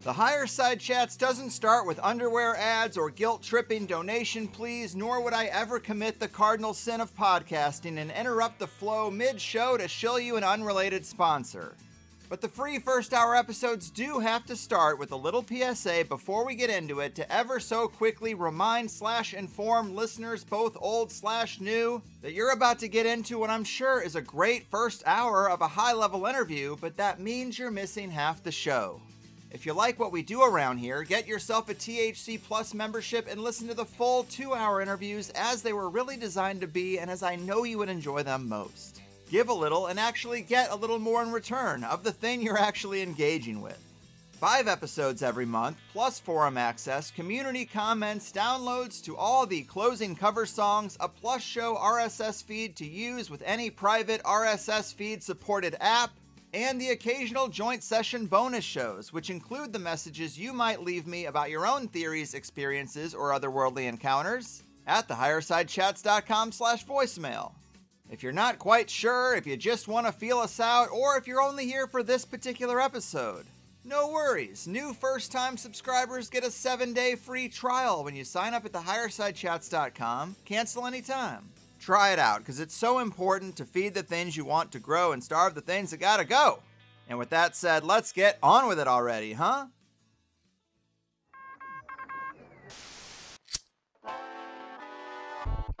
The Higher Side Chats doesn't start with underwear ads or guilt-tripping donation pleas, nor would I ever commit the cardinal sin of podcasting and interrupt the flow mid-show to shill you an unrelated sponsor. But the free first hour episodes do have to start with a little PSA before we get into it to ever so quickly remind/inform listeners, both old/new, that you're about to get into what I'm sure is a great first hour of a high-level interview, but that means you're missing half the show. If you like what we do around here, get yourself a THC Plus membership and listen to the full 2-hour interviews as they were really designed to be and as I know you would enjoy them most. Give a little and actually get a little more in return of the thing you're actually engaging with. 5 episodes every month, plus forum access, community comments, downloads to all the closing cover songs, a plus show RSS feed to use with any private RSS feed supported app, and the occasional joint session bonus shows, which include the messages you might leave me about your own theories, experiences, or otherworldly encounters at thehighersidechats.com/voicemail. If you're not quite sure, if you just want to feel us out, or if you're only here for this particular episode, no worries. New first-time subscribers get a 7-day free trial when you sign up at thehighersidechats.com. Cancel anytime. Try it out, because it's so important to feed the things you want to grow and starve the things that gotta go. And with that said, let's get on with it already, huh?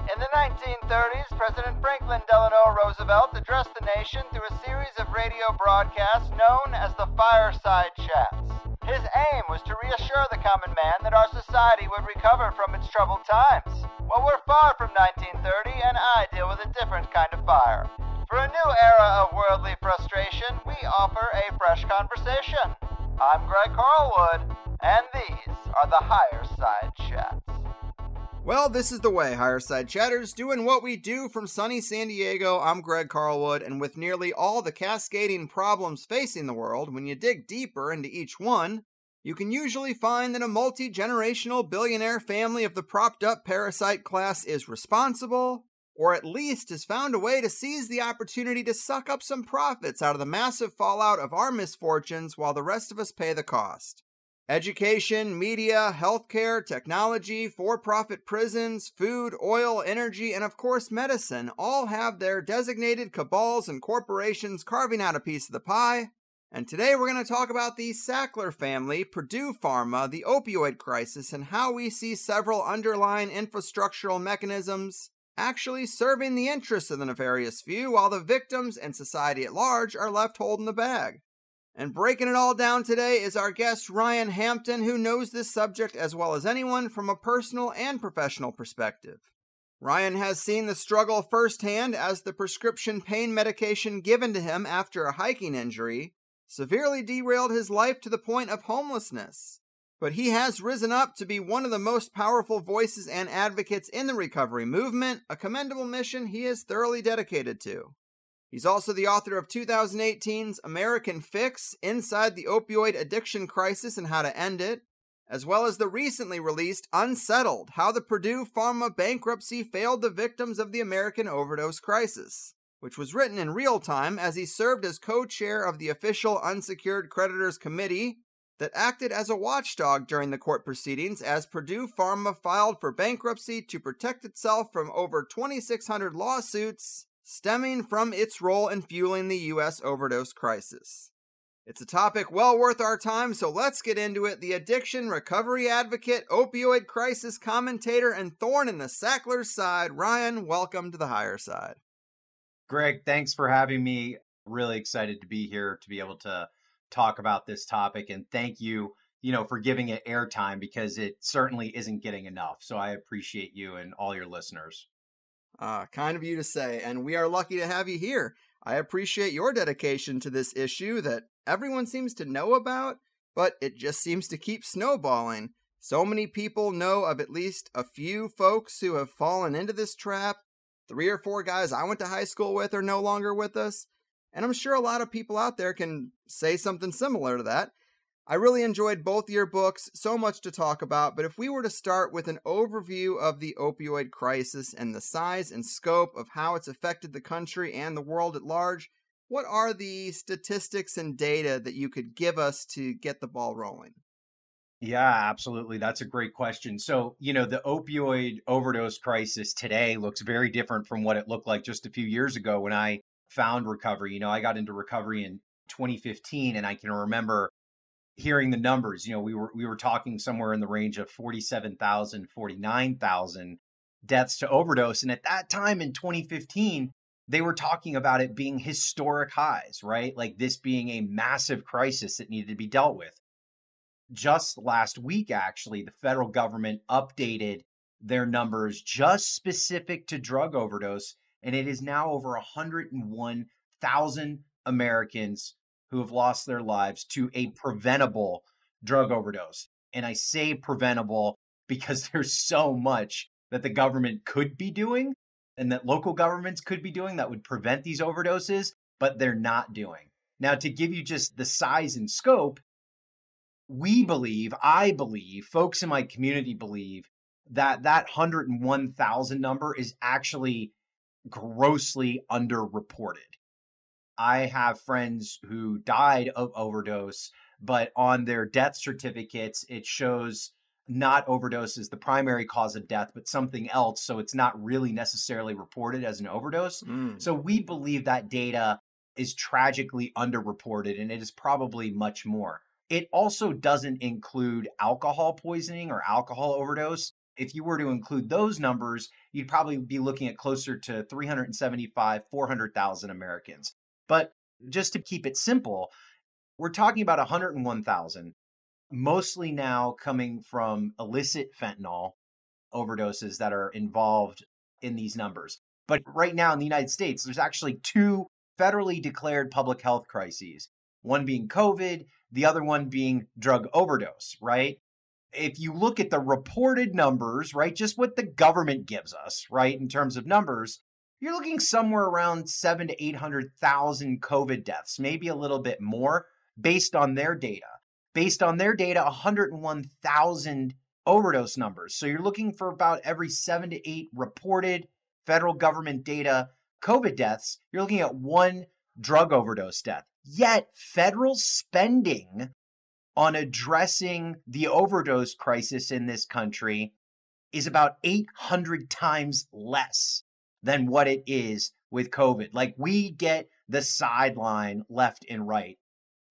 In the 1930s, President Franklin Delano Roosevelt addressed the nation through a series of radio broadcasts known as the Fireside Chats. His aim was to reassure the common man that our society would recover from its troubled times. Well, we're far from 1930, and I deal with a different kind of fire. For a new era of worldly frustration, we offer a fresh conversation. I'm Greg Carlwood, and these are the Higher Side Chats. Well, this is the way, Higher Side Chatters, doing what we do from sunny San Diego. I'm Greg Carlwood, and with nearly all the cascading problems facing the world, when you dig deeper into each one, you can usually find that a multi-generational billionaire family of the propped-up parasite class is responsible, or at least has found a way to seize the opportunity to suck up some profits out of the massive fallout of our misfortunes while the rest of us pay the cost. Education, media, healthcare, technology, for-profit prisons, food, oil, energy, and of course medicine all have their designated cabals and corporations carving out a piece of the pie. And today we're going to talk about the Sackler family, Purdue Pharma, the opioid crisis, and how we see several underlying infrastructural mechanisms actually serving the interests of the nefarious few while the victims and society at large are left holding the bag. And breaking it all down today is our guest Ryan Hampton, who knows this subject as well as anyone from a personal and professional perspective. Ryan has seen the struggle firsthand as the prescription pain medication given to him after a hiking injury severely derailed his life to the point of homelessness. But he has risen up to be one of the most powerful voices and advocates in the recovery movement, a commendable mission he is thoroughly dedicated to. He's also the author of 2018's American Fix, Inside the Opioid Addiction Crisis and How to End It, as well as the recently released Unsettled, How the Purdue Pharma Bankruptcy Failed the Victims of the American Overdose Crisis, which was written in real time as he served as co-chair of the official Unsecured Creditors Committee that acted as a watchdog during the court proceedings as Purdue Pharma filed for bankruptcy to protect itself from over 2,600 lawsuits stemming from its role in fueling the U.S. overdose crisis. It's a topic well worth our time, so let's get into it. The addiction recovery advocate, opioid crisis commentator, and thorn in the Sackler's side, Ryan, welcome to the Higher Side. Greg, thanks for having me. Really excited to be here to be able to talk about this topic, and thank you, for giving it airtime because it certainly isn't getting enough. So I appreciate you and all your listeners. Kind of you to say, and we are lucky to have you here. I appreciate your dedication to this issue that everyone seems to know about, but it just seems to keep snowballing. So many people know of at least a few folks who have fallen into this trap. 3 or 4 guys I went to high school with are no longer with us, and I'm sure a lot of people out there can say something similar to that. I really enjoyed both your books, so much to talk about, but if we were to start with an overview of the opioid crisis and the size and scope of how it's affected the country and the world at large, what are the statistics and data that you could give us to get the ball rolling? Yeah, absolutely. That's a great question. So, the opioid overdose crisis today looks very different from what it looked like just a few years ago when I found recovery. I got into recovery in 2015, and I can remember hearing the numbers. We were talking somewhere in the range of 47,000, 49,000 deaths to overdose, and at that time in 2015, they were talking about it being historic highs, right? Like this being a massive crisis that needed to be dealt with. Just last week, actually, the federal government updated their numbers just specific to drug overdose, and it is now over 101,000 Americans who have lost their lives to a preventable drug overdose. And I say preventable because there's so much that the government could be doing and that local governments could be doing that would prevent these overdoses, but they're not doing. Now, to give you just the size and scope, I believe, folks in my community believe that 101,000 number is actually grossly underreported. I have friends who died of overdose, but on their death certificates, it shows not overdose as the primary cause of death, but something else. So it's not really necessarily reported as an overdose. Mm. So we believe that data is tragically underreported, and it is probably much more. It also doesn't include alcohol poisoning or alcohol overdose. If you were to include those numbers, you'd probably be looking at closer to 375, 400,000 Americans. But just to keep it simple, we're talking about 101,000, mostly now coming from illicit fentanyl overdoses that are involved in these numbers. But right now in the United States, there's actually two federally declared public health crises, one being COVID, the other one being drug overdose, right? If you look at the reported numbers, right, just what the government gives us, right, in terms of numbers, you're looking somewhere around 7 to 800,000 COVID deaths, maybe a little bit more based on their data. Based on their data, 101,000 overdose numbers. So you're looking for about every 7 to 8 reported federal government data COVID deaths, you're looking at one drug overdose death. Yet federal spending on addressing the overdose crisis in this country is about 800 times less than what it is with COVID. Like, we get the sideline left and right.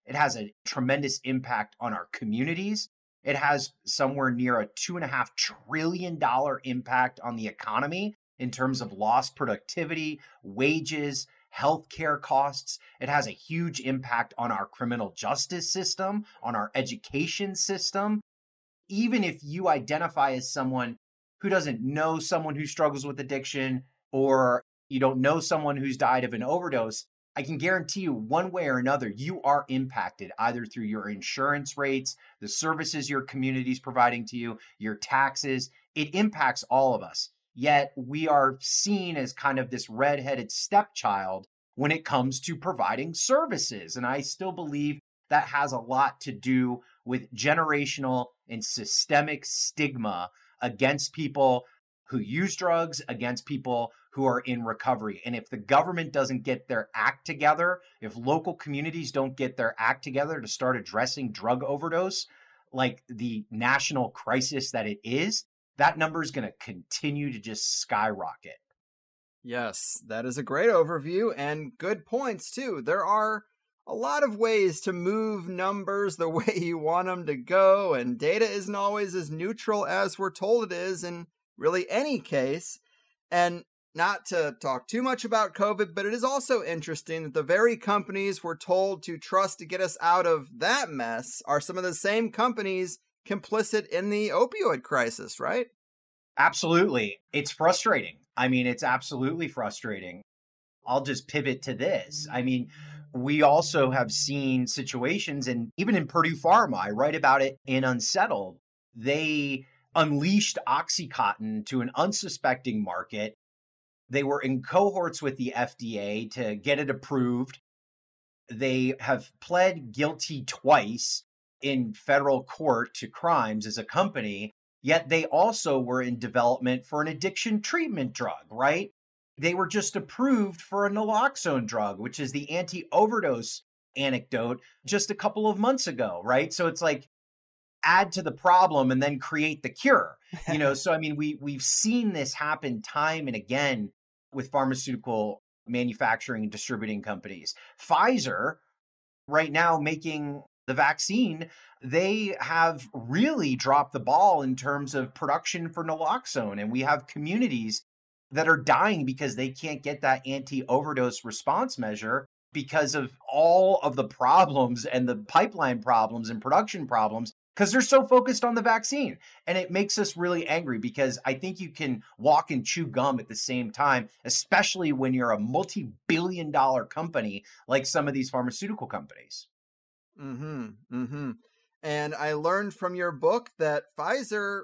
It has a tremendous impact on our communities. It has somewhere near a $2.5 trillion impact on the economy in terms of lost productivity, wages, healthcare costs. It has a huge impact on our criminal justice system, on our education system. Even if you identify as someone who doesn't know someone who struggles with addiction, or you don't know someone who's died of an overdose, I can guarantee you one way or another, you are impacted either through your insurance rates, the services your community is providing to you, your taxes. It impacts all of us. Yet we are seen as kind of this redheaded stepchild when it comes to providing services. And I still believe that has a lot to do with generational and systemic stigma against people who use drugs, against people who are in recovery. And if the government doesn't get their act together, if local communities don't get their act together to start addressing drug overdose, like the national crisis that it is, that number is going to continue to just skyrocket. Yes, that is a great overview and good points too. There are a lot of ways to move numbers the way you want them to go, and data isn't always as neutral as we're told it is in really any case. And not to talk too much about COVID, but it is also interesting that the very companies we're told to trust to get us out of that mess are some of the same companies complicit in the opioid crisis, right? Absolutely. It's frustrating. I mean, it's absolutely frustrating. I'll just pivot to this. I mean, we also have seen situations, and even in Purdue Pharma, I write about it in Unsettled, they unleashed Oxycontin to an unsuspecting market. They were in cohorts with the FDA to get it approved. They have pled guilty twice in federal court to crimes as a company, yet they also were in development for an addiction treatment drug, right? They were just approved for a naloxone drug, which is the anti-overdose anecdote, just a couple of months ago, right? So it's like add to the problem and then create the cure. So I mean, we've seen this happen time and again with pharmaceutical manufacturing and distributing companies. Pfizer, right now making the vaccine, they have really dropped the ball in terms of production for naloxone. And we have communities that are dying because they can't get that anti-overdose response measure because of all of the problems and the pipeline problems and production problems, because they're so focused on the vaccine. And it makes us really angry because I think you can walk and chew gum at the same time, especially when you're a multi-billion-dollar company like some of these pharmaceutical companies. And I learned from your book that Pfizer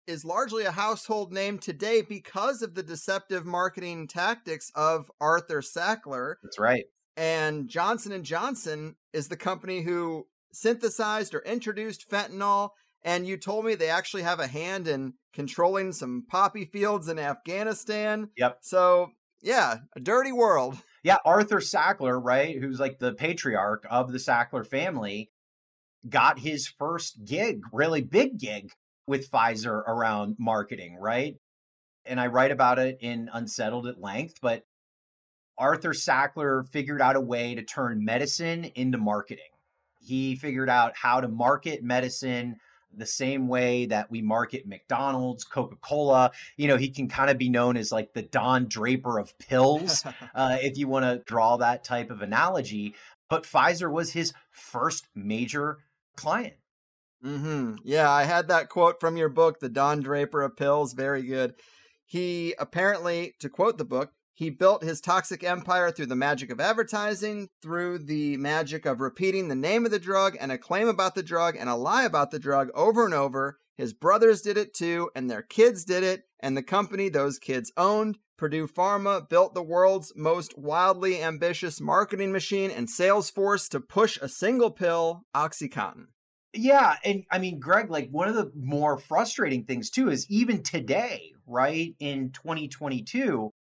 is largely a household name today because of the deceptive marketing tactics of Arthur Sackler. That's right. And Johnson & Johnson is the company who synthesized or introduced fentanyl. And you told me they actually have a hand in controlling some poppy fields in Afghanistan. Yep. So, yeah, a dirty world. Yeah, Arthur Sackler, right, who's like the patriarch of the Sackler family, got his first gig, really big gig with Pfizer around marketing, right? And I write about it in Unsettled at length, but Arthur Sackler figured out a way to turn medicine into marketing. He figured out how to market medicine the same way that we market McDonald's, Coca-Cola. He can kind of be known as like the Don Draper of pills, if you want to draw that type of analogy. But Pfizer was his first major client. Yeah, I had that quote from your book, The Don Draper of Pills. Very good. He apparently, to quote the book, he built his toxic empire through the magic of advertising, through the magic of repeating the name of the drug and a claim about the drug and a lie about the drug over and over. His brothers did it too, and their kids did it, and the company those kids owned, Purdue Pharma, built the world's most wildly ambitious marketing machine and sales force to push a single pill, OxyContin. Yeah. And I mean, Greg, like one of the more frustrating things too is even today, right, in 2022,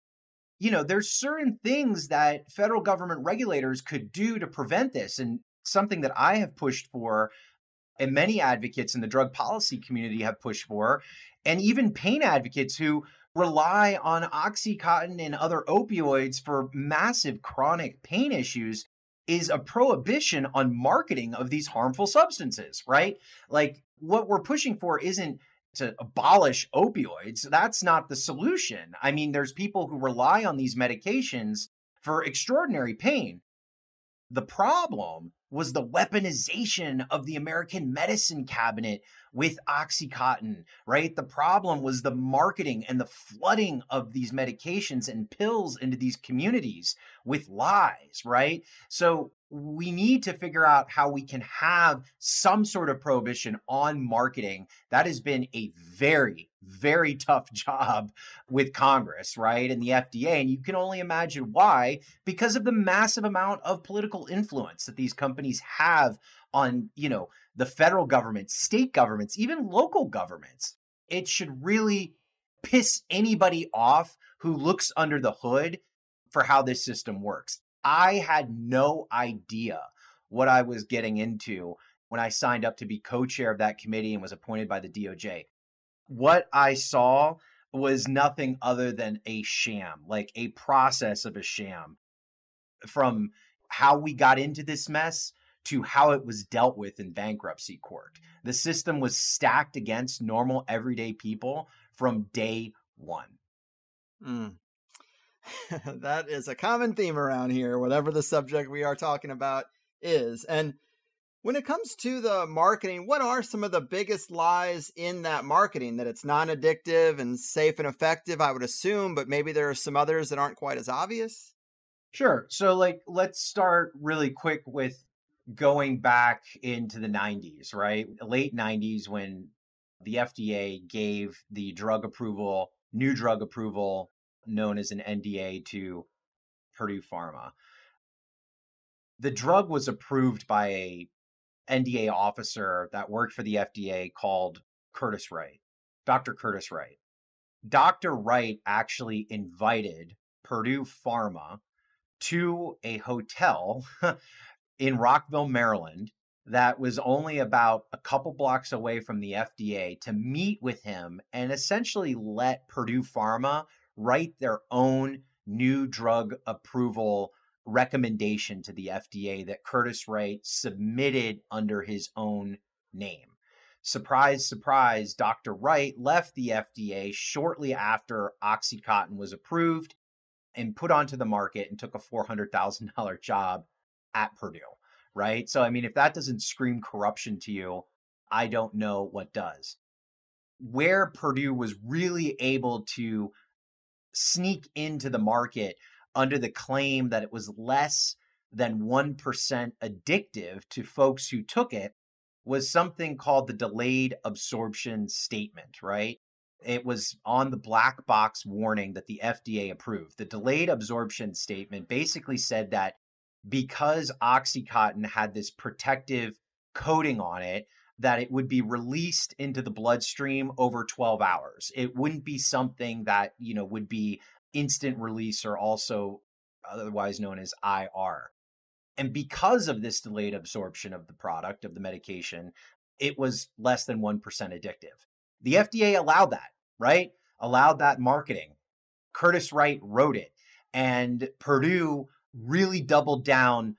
there's certain things that federal government regulators could do to prevent this. And something that I have pushed for, and many advocates in the drug policy community have pushed for, and even pain advocates who rely on OxyContin and other opioids for massive chronic pain issues, is a prohibition on marketing of these harmful substances, right? Like what we're pushing for isn't to abolish opioids. That's not the solution. I mean, there's people who rely on these medications for extraordinary pain. The problem was the weaponization of the American medicine cabinet with OxyContin, right? The problem was the marketing and the flooding of these medications and pills into these communities with lies, right? So we need to figure out how we can have some sort of prohibition on marketing. That has been a very, very tough job with Congress, right? And the FDA. And you can only imagine why, because of the massive amount of political influence that these companies have on, the federal government, state governments, even local governments. It should really piss anybody off who looks under the hood for how this system works. I had no idea what I was getting into when I signed up to be co-chair of that committee and was appointed by the DOJ. What I saw was nothing other than a sham, like a process of a sham, from how we got into this mess to how it was dealt with in bankruptcy court. The system was stacked against normal, everyday people from day one. That is a common theme around here, whatever the subject we are talking about is. And when it comes to the marketing, what are some of the biggest lies in that marketing? That it's non-addictive and safe and effective, I would assume, but maybe there are some others that aren't quite as obvious? Sure. So let's start really quick with going back into the 90s, right? Late 90s, when the FDA gave the new drug approval known as an NDA to Purdue Pharma. The drug was approved by a NDA officer that worked for the FDA called Curtis Wright, Dr. Curtis Wright. Dr. Wright actually invited Purdue Pharma to a hotel in Rockville, Maryland, that was only about a couple blocks away from the FDA to meet with him and essentially let Purdue Pharma write their own new drug approval recommendation to the FDA that Curtis Wright submitted under his own name. Surprise, surprise, Dr. Wright left the FDA shortly after Oxycontin was approved and put onto the market and took a $400,000 job at Purdue, right? So, I mean, if that doesn't scream corruption to you, I don't know what does. Where Purdue was really able to sneak into the market under the claim that it was less than 1% addictive to folks who took it was something called the delayed absorption statement, right? It was on the black box warning that the FDA approved. The delayed absorption statement basically said that because Oxycontin had this protective coating on it, that it would be released into the bloodstream over 12 hours. It wouldn't be something that, would be instant release, or also otherwise known as IR. And because of this delayed absorption of the product, of the medication, it was less than 1% addictive. The FDA allowed that, right? Allowed that marketing. Curtis Wright wrote it, and Purdue really doubled down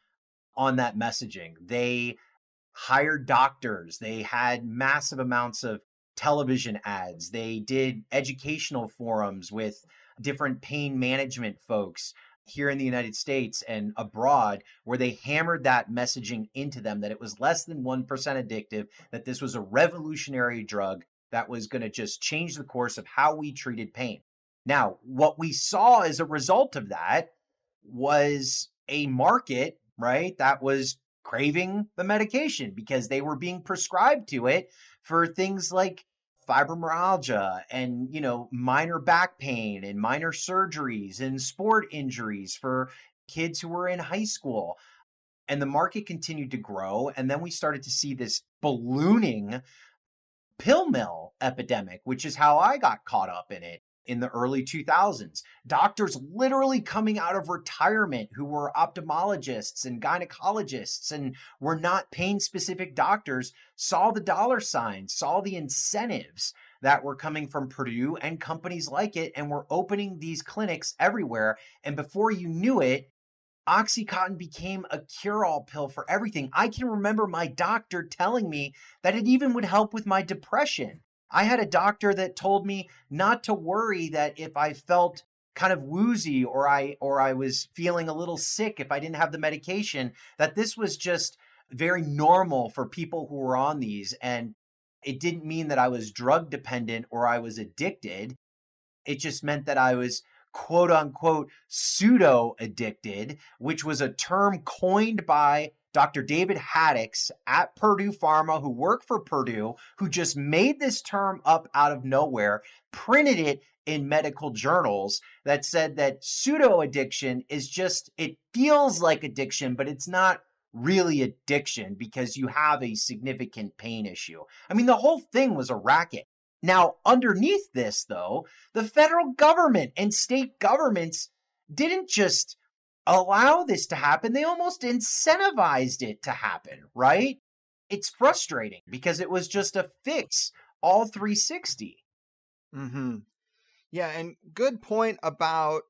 on that messaging. They hired doctors. They had massive amounts of television ads. They did educational forums with different pain management folks here in the United States and abroad, where they hammered that messaging into them that it was less than 1% addictive, that this was a revolutionary drug that was going to just change the course of how we treated pain. Now, what we saw as a result of that was a market, right, that was craving the medication because they were being prescribed to it for things like fibromyalgia and, minor back pain and minor surgeries and sport injuries for kids who were in high school. And the market continued to grow. And then we started to see this ballooning pill mill epidemic, which is how I got caught up in it in the early 2000s. Doctors literally coming out of retirement who were ophthalmologists and gynecologists and were not pain-specific doctors saw the dollar signs, saw the incentives that were coming from Purdue and companies like it, and were opening these clinics everywhere. And before you knew it, Oxycontin became a cure-all pill for everything. I can remember my doctor telling me that it even would help with my depression. I had a doctor that told me not to worry, that if I felt kind of woozy or I was feeling a little sick, if I didn't have the medication, that this was just very normal for people who were on these. And it didn't mean that I was drug dependent or I was addicted. It just meant that I was quote unquote pseudo addicted, which was a term coined by Dr. David Haddix at Purdue Pharma, who worked for Purdue, who just made this term up out of nowhere, printed it in medical journals that said that pseudo addiction is just, it feels like addiction, but it's not really addiction because you have a significant pain issue. I mean, the whole thing was a racket. Now, underneath this, though, the federal government and state governments didn't just allow this to happen, they almost incentivized it to happen, right? It's frustrating because it was just a fix, all 360. Mm-hmm. Yeah, and good point about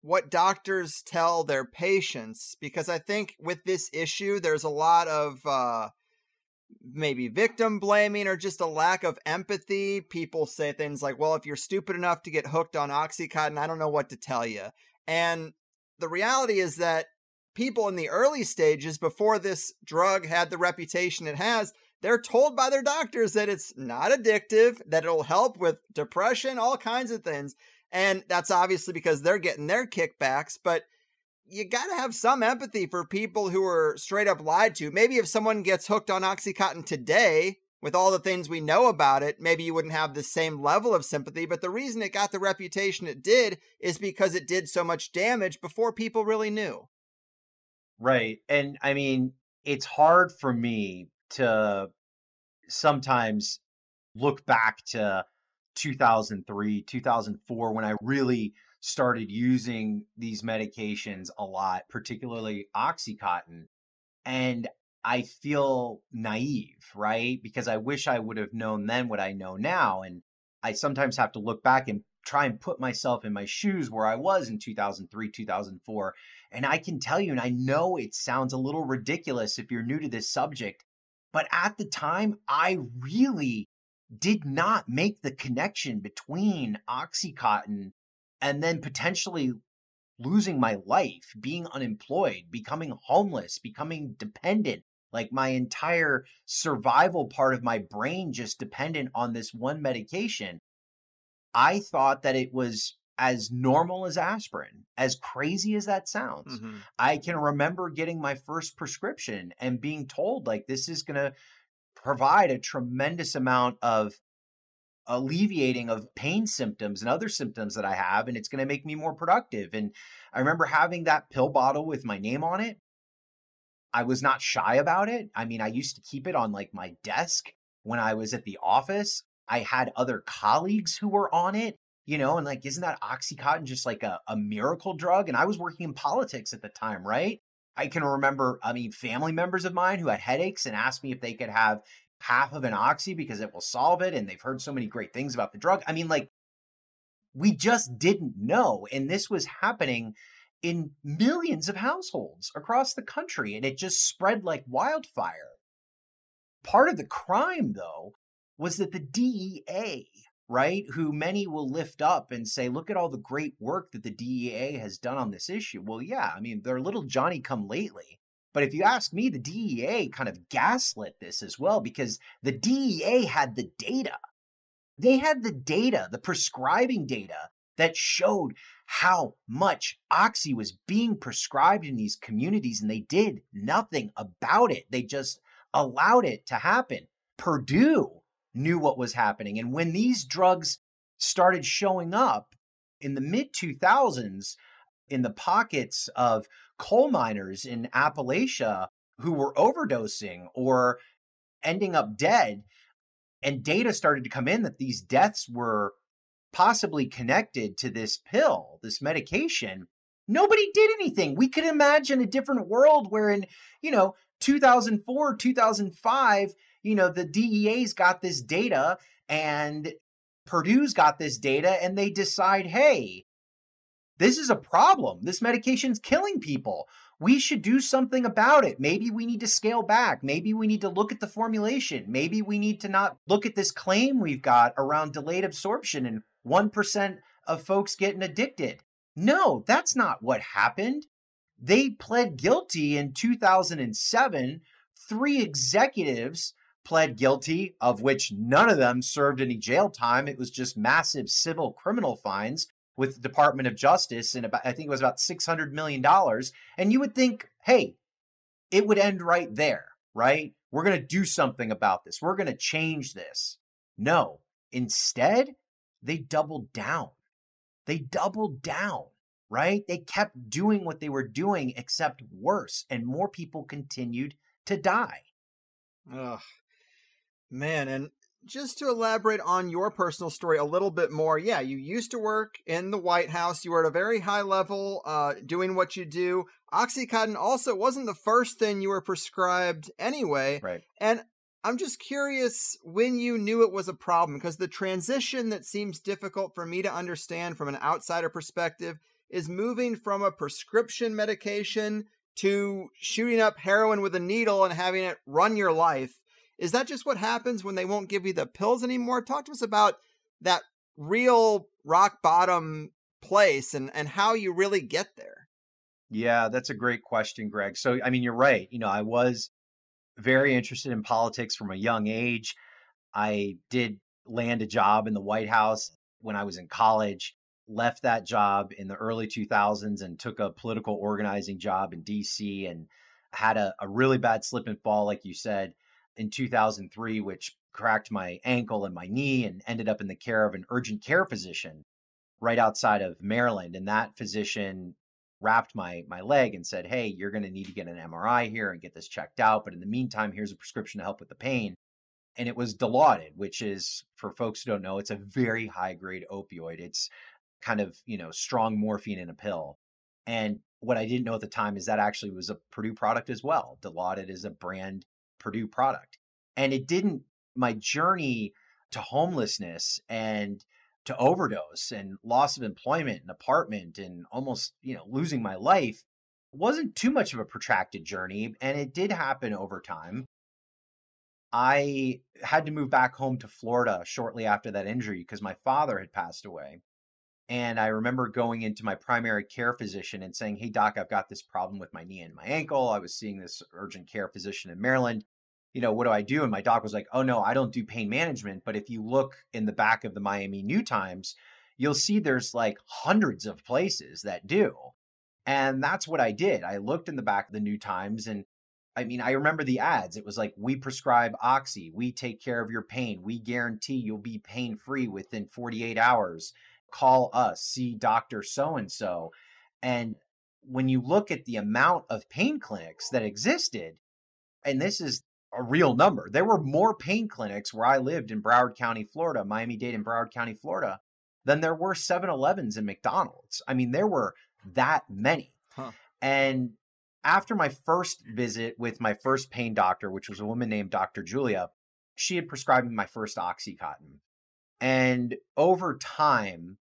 what doctors tell their patients, because I think with this issue, there's a lot of maybe victim blaming or just a lack of empathy. People say things like, well, if you're stupid enough to get hooked on Oxycontin, I don't know what to tell you. And the reality is that people in the early stages, before this drug had the reputation it has, they're told by their doctors that it's not addictive, that it'll help with depression, all kinds of things. And that's obviously because they're getting their kickbacks, but you got to have some empathy for people who are straight up lied to. Maybe if someone gets hooked on Oxycontin today, with all the things we know about it, maybe you wouldn't have the same level of sympathy. But the reason it got the reputation it did is because it did so much damage before people really knew. Right. And I mean, it's hard for me to sometimes look back to 2003, 2004, when I really started using these medications a lot, particularly Oxycontin. And I feel naive, right? Because I wish I would have known then what I know now. And I sometimes have to look back and try and put myself in my shoes where I was in 2003, 2004. And I can tell you, and I know it sounds a little ridiculous if you're new to this subject, but at the time, I really did not make the connection between Oxycontin and then potentially losing my life, being unemployed, becoming homeless, becoming dependent. Like my entire survival part of my brain just dependent on this one medication. I thought that it was as normal as aspirin, as crazy as that sounds. Mm-hmm. I can remember getting my first prescription and being told, like, this is going to provide a tremendous amount of alleviating of pain symptoms and other symptoms that I have, and it's going to make me more productive. And I remember having that pill bottle with my name on it. I was not shy about it. I mean, I used to keep it on like my desk when I was at the office. I had other colleagues who were on it, and like, isn't that Oxycontin just like a miracle drug? And I was working in politics at the time, right? I can remember, family members of mine who had headaches and asked me if they could have half of an Oxy because it will solve it. And they've heard so many great things about the drug. I mean, like, we just didn't know. And this was happening in millions of households across the country. And it just spread like wildfire. Part of the crime, though, was that the DEA, right, who many will lift up and say, look at all the great work that the DEA has done on this issue. Well, yeah, they're little Johnny come lately. But if you ask me, the DEA kind of gaslit this as well, because the DEA had the data. They had the data, the prescribing data that showed how much Oxy was being prescribed in these communities, and they did nothing about it. They just allowed it to happen. Purdue knew what was happening. And when these drugs started showing up in the mid-2000s in the pockets of coal miners in Appalachia who were overdosing or ending up dead, and data started to come in that these deaths were possibly connected to this pill, this medication, nobody did anything. We could imagine a different world where in, 2004, 2005, the DEA's got this data and Purdue's got this data, and they decide, hey, this is a problem. This medication's killing people. We should do something about it. Maybe we need to scale back. Maybe we need to look at the formulation. Maybe we need to not look at this claim we've got around delayed absorption and 1% of folks getting addicted. No, that's not what happened. They pled guilty in 2007. 3 executives pled guilty, of which none of them served any jail time. It was just massive civil criminal fines with the Department of Justice, and I think it was about $600 million. And you would think, hey, it would end right there, right? We're going to do something about this. We're going to change this. No, instead, they doubled down. Right? They kept doing what they were doing, except worse, and more people continued to die. Ugh, man, and just to elaborate on your personal story a little bit more, yeah, you used to work in the White House. You were at a very high level doing what you do. Oxycontin also wasn't the first thing you were prescribed anyway. Right. And I'm just curious when you knew it was a problem, because the transition that seems difficult for me to understand from an outsider perspective is moving from a prescription medication to shooting up heroin with a needle and having it run your life. Is that just what happens when they won't give you the pills anymore? Talk to us about that real rock bottom place and how you really get there. Yeah, that's a great question, Greg. So, you're right. I was very interested in politics from a young age. I did land a job in the White House when I was in college, left that job in the early 2000s and took a political organizing job in DC, and had a really bad slip and fall, like you said, in 2003, which cracked my ankle and my knee and ended up in the care of an urgent care physician right outside of Maryland. And that physician wrapped my leg and said, hey, you're going to need to get an MRI here and get this checked out. But in the meantime, here's a prescription to help with the pain. And it was Dilaudid, which is, for folks who don't know, it's a very high grade opioid. It's kind of, strong morphine in a pill. And what I didn't know at the time is that actually was a Purdue product as well. Dilaudid is a brand Purdue product. And my journey to homelessness and to overdose and loss of employment and apartment and almost, losing my life wasn't too much of a protracted journey. And it did happen over time. I had to move back home to Florida shortly after that injury because my father had passed away. And I remember going into my primary care physician and saying, "Hey, doc, I've got this problem with my knee and my ankle. I was seeing this urgent care physician in Maryland. What do I do?" And my doc was like, "Oh, no, I don't do pain management. But if you look in the back of the Miami New Times, you'll see there's like hundreds of places that do." And that's what I did. I looked in the back of the New Times, and I remember the ads. It was like, "We prescribe Oxy. We take care of your pain. We guarantee you'll be pain-free within 48 hours. Call us, see Dr. So-and-so." And when you look at the amount of pain clinics that existed, and this is a real number, there were more pain clinics where I lived in Broward County, Florida, Miami-Dade and Broward County, Florida, than there were 7-Elevens and McDonald's. There were that many. Huh. And after my first visit with my first pain doctor, which was a woman named Dr. Julia, she had prescribed me my first Oxycontin. And over time,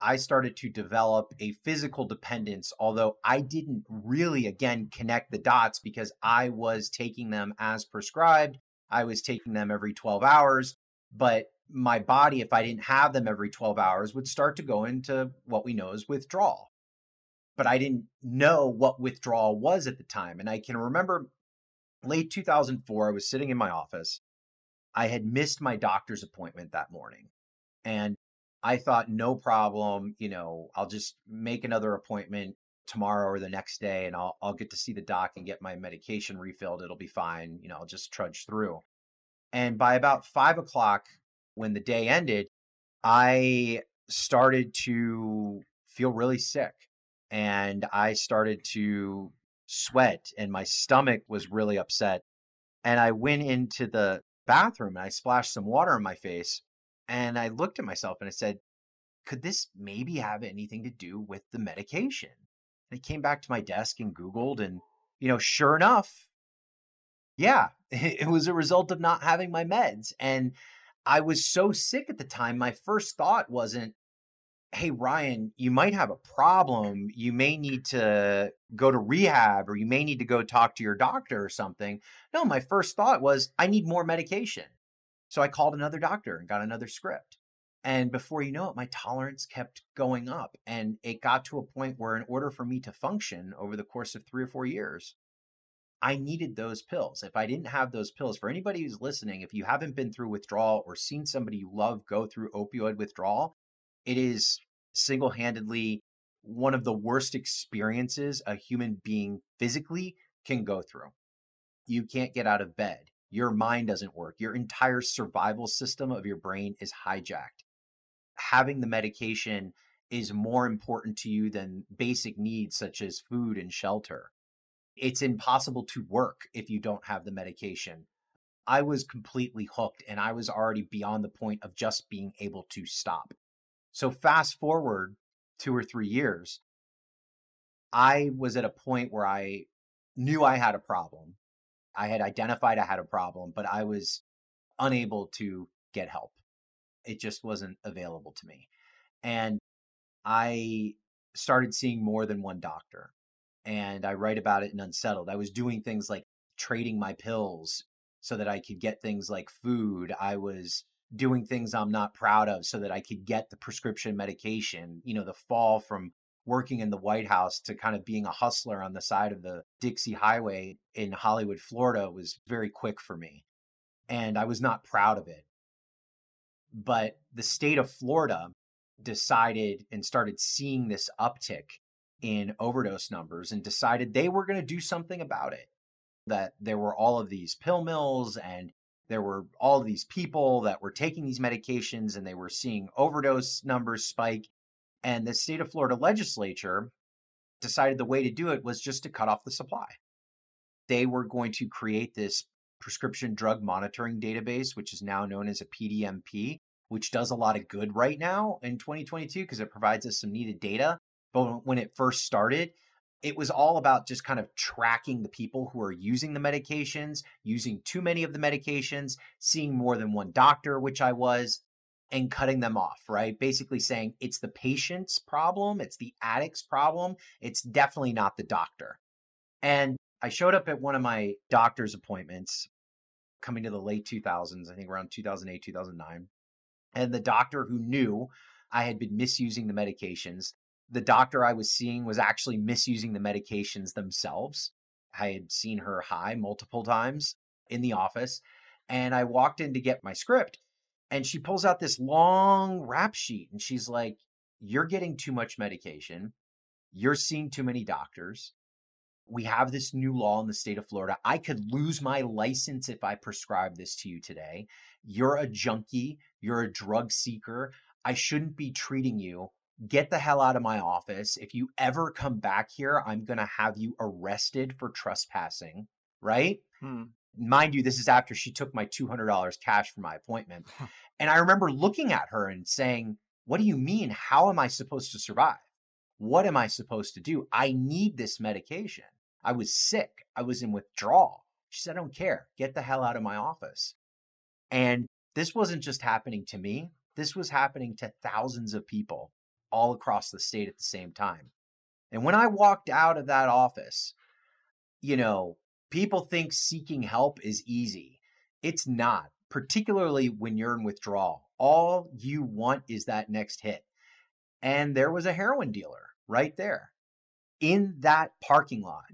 I started to develop a physical dependence, although I didn't really, again, connect the dots because I was taking them as prescribed. I was taking them every 12 hours, but my body, if I didn't have them every 12 hours, would start to go into what we know as withdrawal. But I didn't know what withdrawal was at the time. And I can remember late 2004, I was sitting in my office. I had missed my doctor's appointment that morning. And I thought, no problem, I'll just make another appointment tomorrow or the next day, and I'll get to see the doc and get my medication refilled. It'll be fine. I'll just trudge through. And by about 5 o'clock, when the day ended, I started to feel really sick, and I started to sweat, and my stomach was really upset. And I went into the bathroom and I splashed some water on my face. And I looked at myself and I said, could this maybe have anything to do with the medication? And I came back to my desk and Googled, and, sure enough, yeah, it was a result of not having my meds. And I was so sick at the time, my first thought wasn't, "Hey, Ryan, you might have a problem. You may need to go to rehab, or you may need to go talk to your doctor or something." No, my first thought was, I need more medication. So I called another doctor and got another script. And before you know it, my tolerance kept going up. And it got to a point where in order for me to function over the course of 3 or 4 years, I needed those pills. If I didn't have those pills, for anybody who's listening, if you haven't been through withdrawal or seen somebody you love go through opioid withdrawal, it is single-handedly one of the worst experiences a human being physically can go through. You can't get out of bed. Your mind doesn't work. Your entire survival system of your brain is hijacked. Having the medication is more important to you than basic needs such as food and shelter. It's impossible to work if you don't have the medication. I was completely hooked, and I was already beyond the point of just being able to stop. So fast forward 2 or 3 years, I was at a point where I knew I had a problem. I had identified I had a problem, but I was unable to get help. It just wasn't available to me. And I started seeing more than one doctor. And I write about it in Unsettled. I was doing things like trading my pills so that I could get things like food. I was doing things I'm not proud of so that I could get the prescription medication. The fall from working in the White House to kind of being a hustler on the side of the Dixie Highway in Hollywood, Florida was very quick for me. And I was not proud of it. But the state of Florida decided and started seeing this uptick in overdose numbers and decided they were going to do something about it. That there were all of these pill mills and there were all of these people that were taking these medications and they were seeing overdose numbers spike. And the state of Florida legislature decided the way to do it was just to cut off the supply. They were going to create this prescription drug monitoring database, which is now known as a PDMP, which does a lot of good right now in 2022 because it provides us some needed data. But when it first started, it was all about just kind of tracking the people who are using the medications, using too many of the medications, seeing more than one doctor, which I was, and cutting them off, right? Basically saying it's the patient's problem, it's the addict's problem, it's definitely not the doctor. And I showed up at one of my doctor's appointments coming to the late 2000s, I think around 2008, 2009. And the doctor who knew I had been misusing the medications, the doctor I was seeing was actually misusing the medications themselves. I had seen her high multiple times in the office. And I walked in to get my script. And she pulls out this long rap sheet and she's like, "You're getting too much medication. You're seeing too many doctors. We have this new law in the state of Florida. I could lose my license if I prescribe this to you today. You're a junkie. You're a drug seeker. I shouldn't be treating you. Get the hell out of my office. If you ever come back here, I'm going to have you arrested for trespassing." Right? Mind you, this is after she took my $200 cash for my appointment. And I remember looking at her and saying, "What do you mean? How am I supposed to survive? What am I supposed to do? I need this medication. I was sick. I was in withdrawal." She said, "I don't care. Get the hell out of my office." And this wasn't just happening to me. This was happening to thousands of people all across the state at the same time. And when I walked out of that office, people think seeking help is easy. It's not, particularly when you're in withdrawal. All you want is that next hit. And there was a heroin dealer right there in that parking lot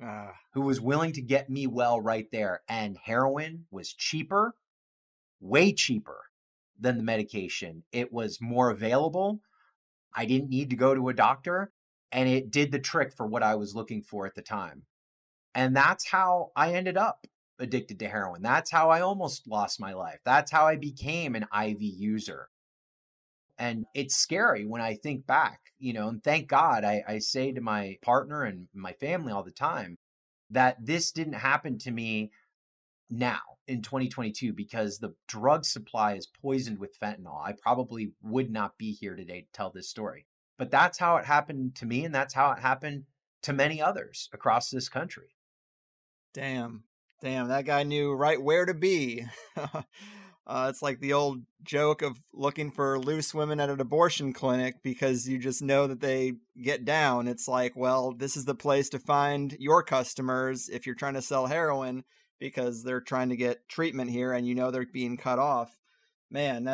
who was willing to get me well right there. And heroin was cheaper, way cheaper than the medication. It was more available. I didn't need to go to a doctor, and it did the trick for what I was looking for at the time. And that's how I ended up addicted to heroin. That's how I almost lost my life. That's how I became an IV user. And it's scary when I think back, and thank God I say to my partner and my family all the time that this didn't happen to me now in 2022 because the drug supply is poisoned with fentanyl. I probably would not be here today to tell this story. But that's how it happened to me, and that's how it happened to many others across this country. Damn, that guy knew right where to be. It's like the old joke of looking for loose women at an abortion clinic because you just know that they get down. It's like, well, this is the place to find your customers if you're trying to sell heroin because they're trying to get treatment here and they're being cut off. Man,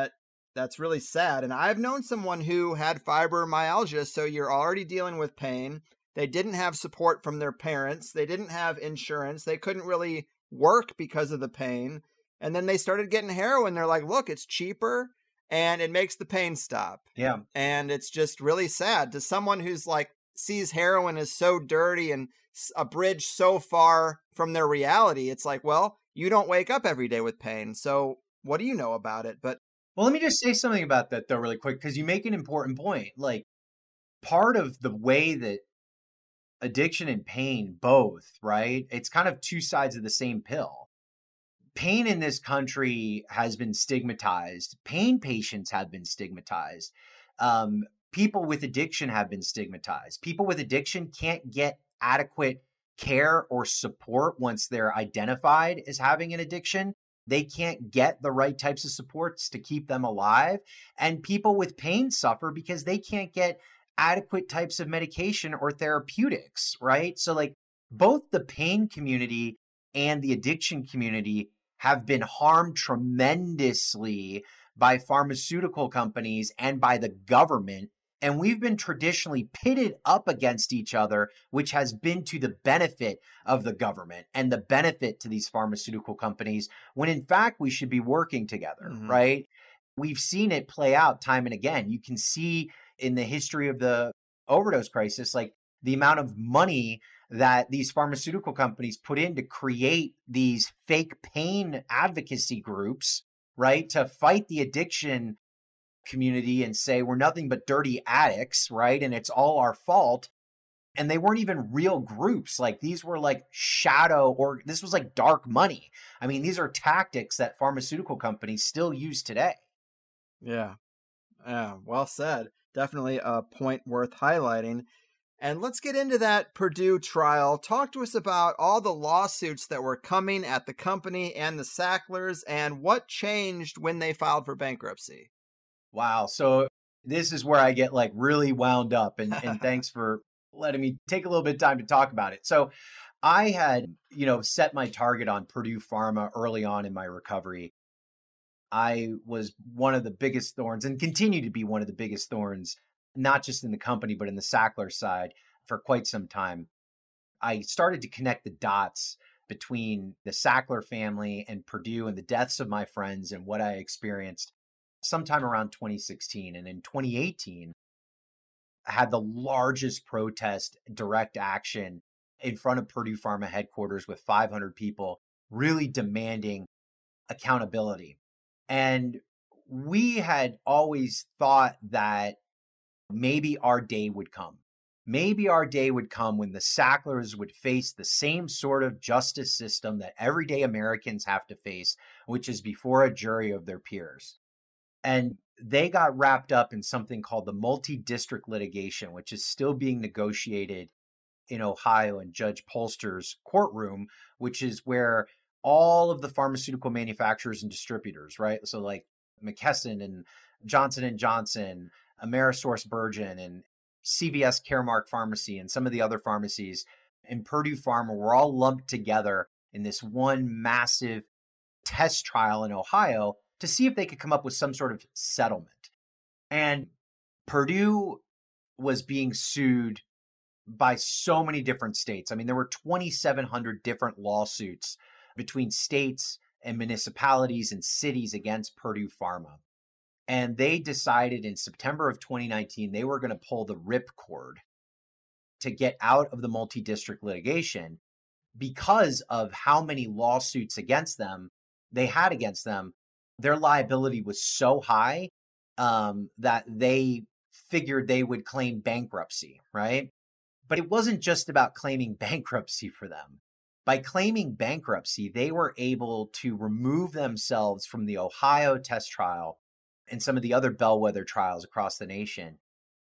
that's really sad. And I've known someone who had fibromyalgia, so you're already dealing with pain. They didn't have support from their parents. They didn't have insurance. They couldn't really work because of the pain. And then they started getting heroin. They're like, look, it's cheaper and it makes the pain stop. Yeah. And it's just really sad to someone who's like sees heroin as so dirty and a bridge so far from their reality. It's like, well, you don't wake up every day with pain. So what do you know about it? But well, let me just say something about that though, really quick, because you make an important point. Like part of the way that addiction and pain both, right? It's kind of two sides of the same pill. Pain in this country has been stigmatized. Pain patients have been stigmatized. People with addiction have been stigmatized. People with addiction can't get adequate care or support once they're identified as having an addiction. They can't get the right types of supports to keep them alive. And people with pain suffer because they can't get adequate types of medication or therapeutics, right? So like both the pain community and the addiction community have been harmed tremendously by pharmaceutical companies and by the government. And we've been traditionally pitted up against each other, which has been to the benefit of the government and the benefit to these pharmaceutical companies, when in fact we should be working together, right? We've seen it play out time and again. You can see in the history of the overdose crisis, like the amount of money that these pharmaceutical companies put in to create these fake pain advocacy groups, right? To fight the addiction community and say we're nothing but dirty addicts, right? And it's all our fault. And they weren't even real groups. Like these were like shadow, or this was like dark money. I mean, these are tactics that pharmaceutical companies still use today. Yeah. Well said. Definitely a point worth highlighting. And let's get into that Purdue trial. Talk to us about all the lawsuits that were coming at the company and the Sacklers and what changed when they filed for bankruptcy. Wow. So this is where I get like really wound up, and thanks for letting me take a little bit of time to talk about it. So I had, set my target on Purdue Pharma early on in my recovery. I was one of the biggest thorns and continue to be one of the biggest thorns, not just in the company, but in the Sackler side for quite some time. I started to connect the dots between the Sackler family and Purdue and the deaths of my friends and what I experienced sometime around 2016. And in 2018, I had the largest protest direct action in front of Purdue Pharma headquarters with 500 people, really demanding accountability. And we had always thought that maybe our day would come. Maybe our day would come when the Sacklers would face the same sort of justice system that everyday Americans have to face, which is before a jury of their peers. And they got wrapped up in something called the multi-district litigation, which is still being negotiated in Ohio in Judge Polster's courtroom, which is where all of the pharmaceutical manufacturers and distributors, right? So like McKesson and Johnson & Johnson, AmerisourceBergen and CVS Caremark Pharmacy and some of the other pharmacies and Purdue Pharma were all lumped together in this one massive test trial in Ohio to see if they could come up with some sort of settlement. And Purdue was being sued by so many different states. I mean, there were 2,700 different lawsuits between states and municipalities and cities against Purdue Pharma. And they decided in September of 2019, they were going to pull the ripcord to get out of the multi-district litigation because of how many lawsuits against them they had against them. Their liability was so high that they figured they would claim bankruptcy, right? But it wasn't just about claiming bankruptcy for them. By claiming bankruptcy, they were able to remove themselves from the Ohio test trial and some of the other bellwether trials across the nation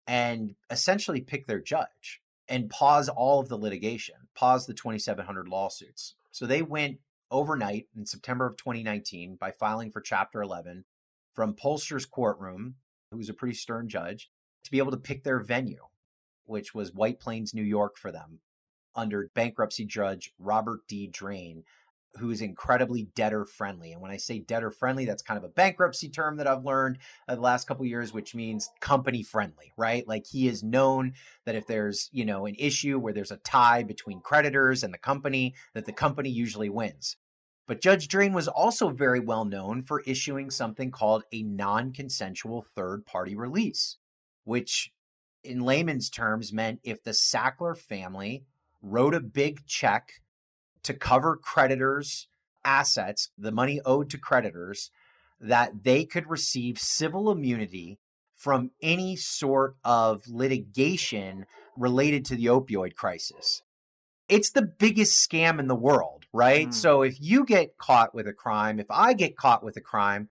and essentially pick their judge and pause all of the litigation, pause the 2,700 lawsuits. So they went overnight in September of 2019 by filing for Chapter 11 from Polster's courtroom, who's a pretty stern judge, to be able to pick their venue, which was White Plains, New York for them, under bankruptcy judge Robert D. Drain, who is incredibly debtor-friendly. And when I say debtor-friendly, that's kind of a bankruptcy term that I've learned the last couple of years, which means company-friendly, right? Like he is known that if there's, an issue where there's a tie between creditors and the company, that the company usually wins. But Judge Drain was also very well known for issuing something called a non-consensual third-party release, which in layman's terms meant if the Sackler family wrote a big check to cover creditors' assets, the money owed to creditors, that they could receive civil immunity from any sort of litigation related to the opioid crisis. It's the biggest scam in the world, right? So if you get caught with a crime, if I get caught with a crime,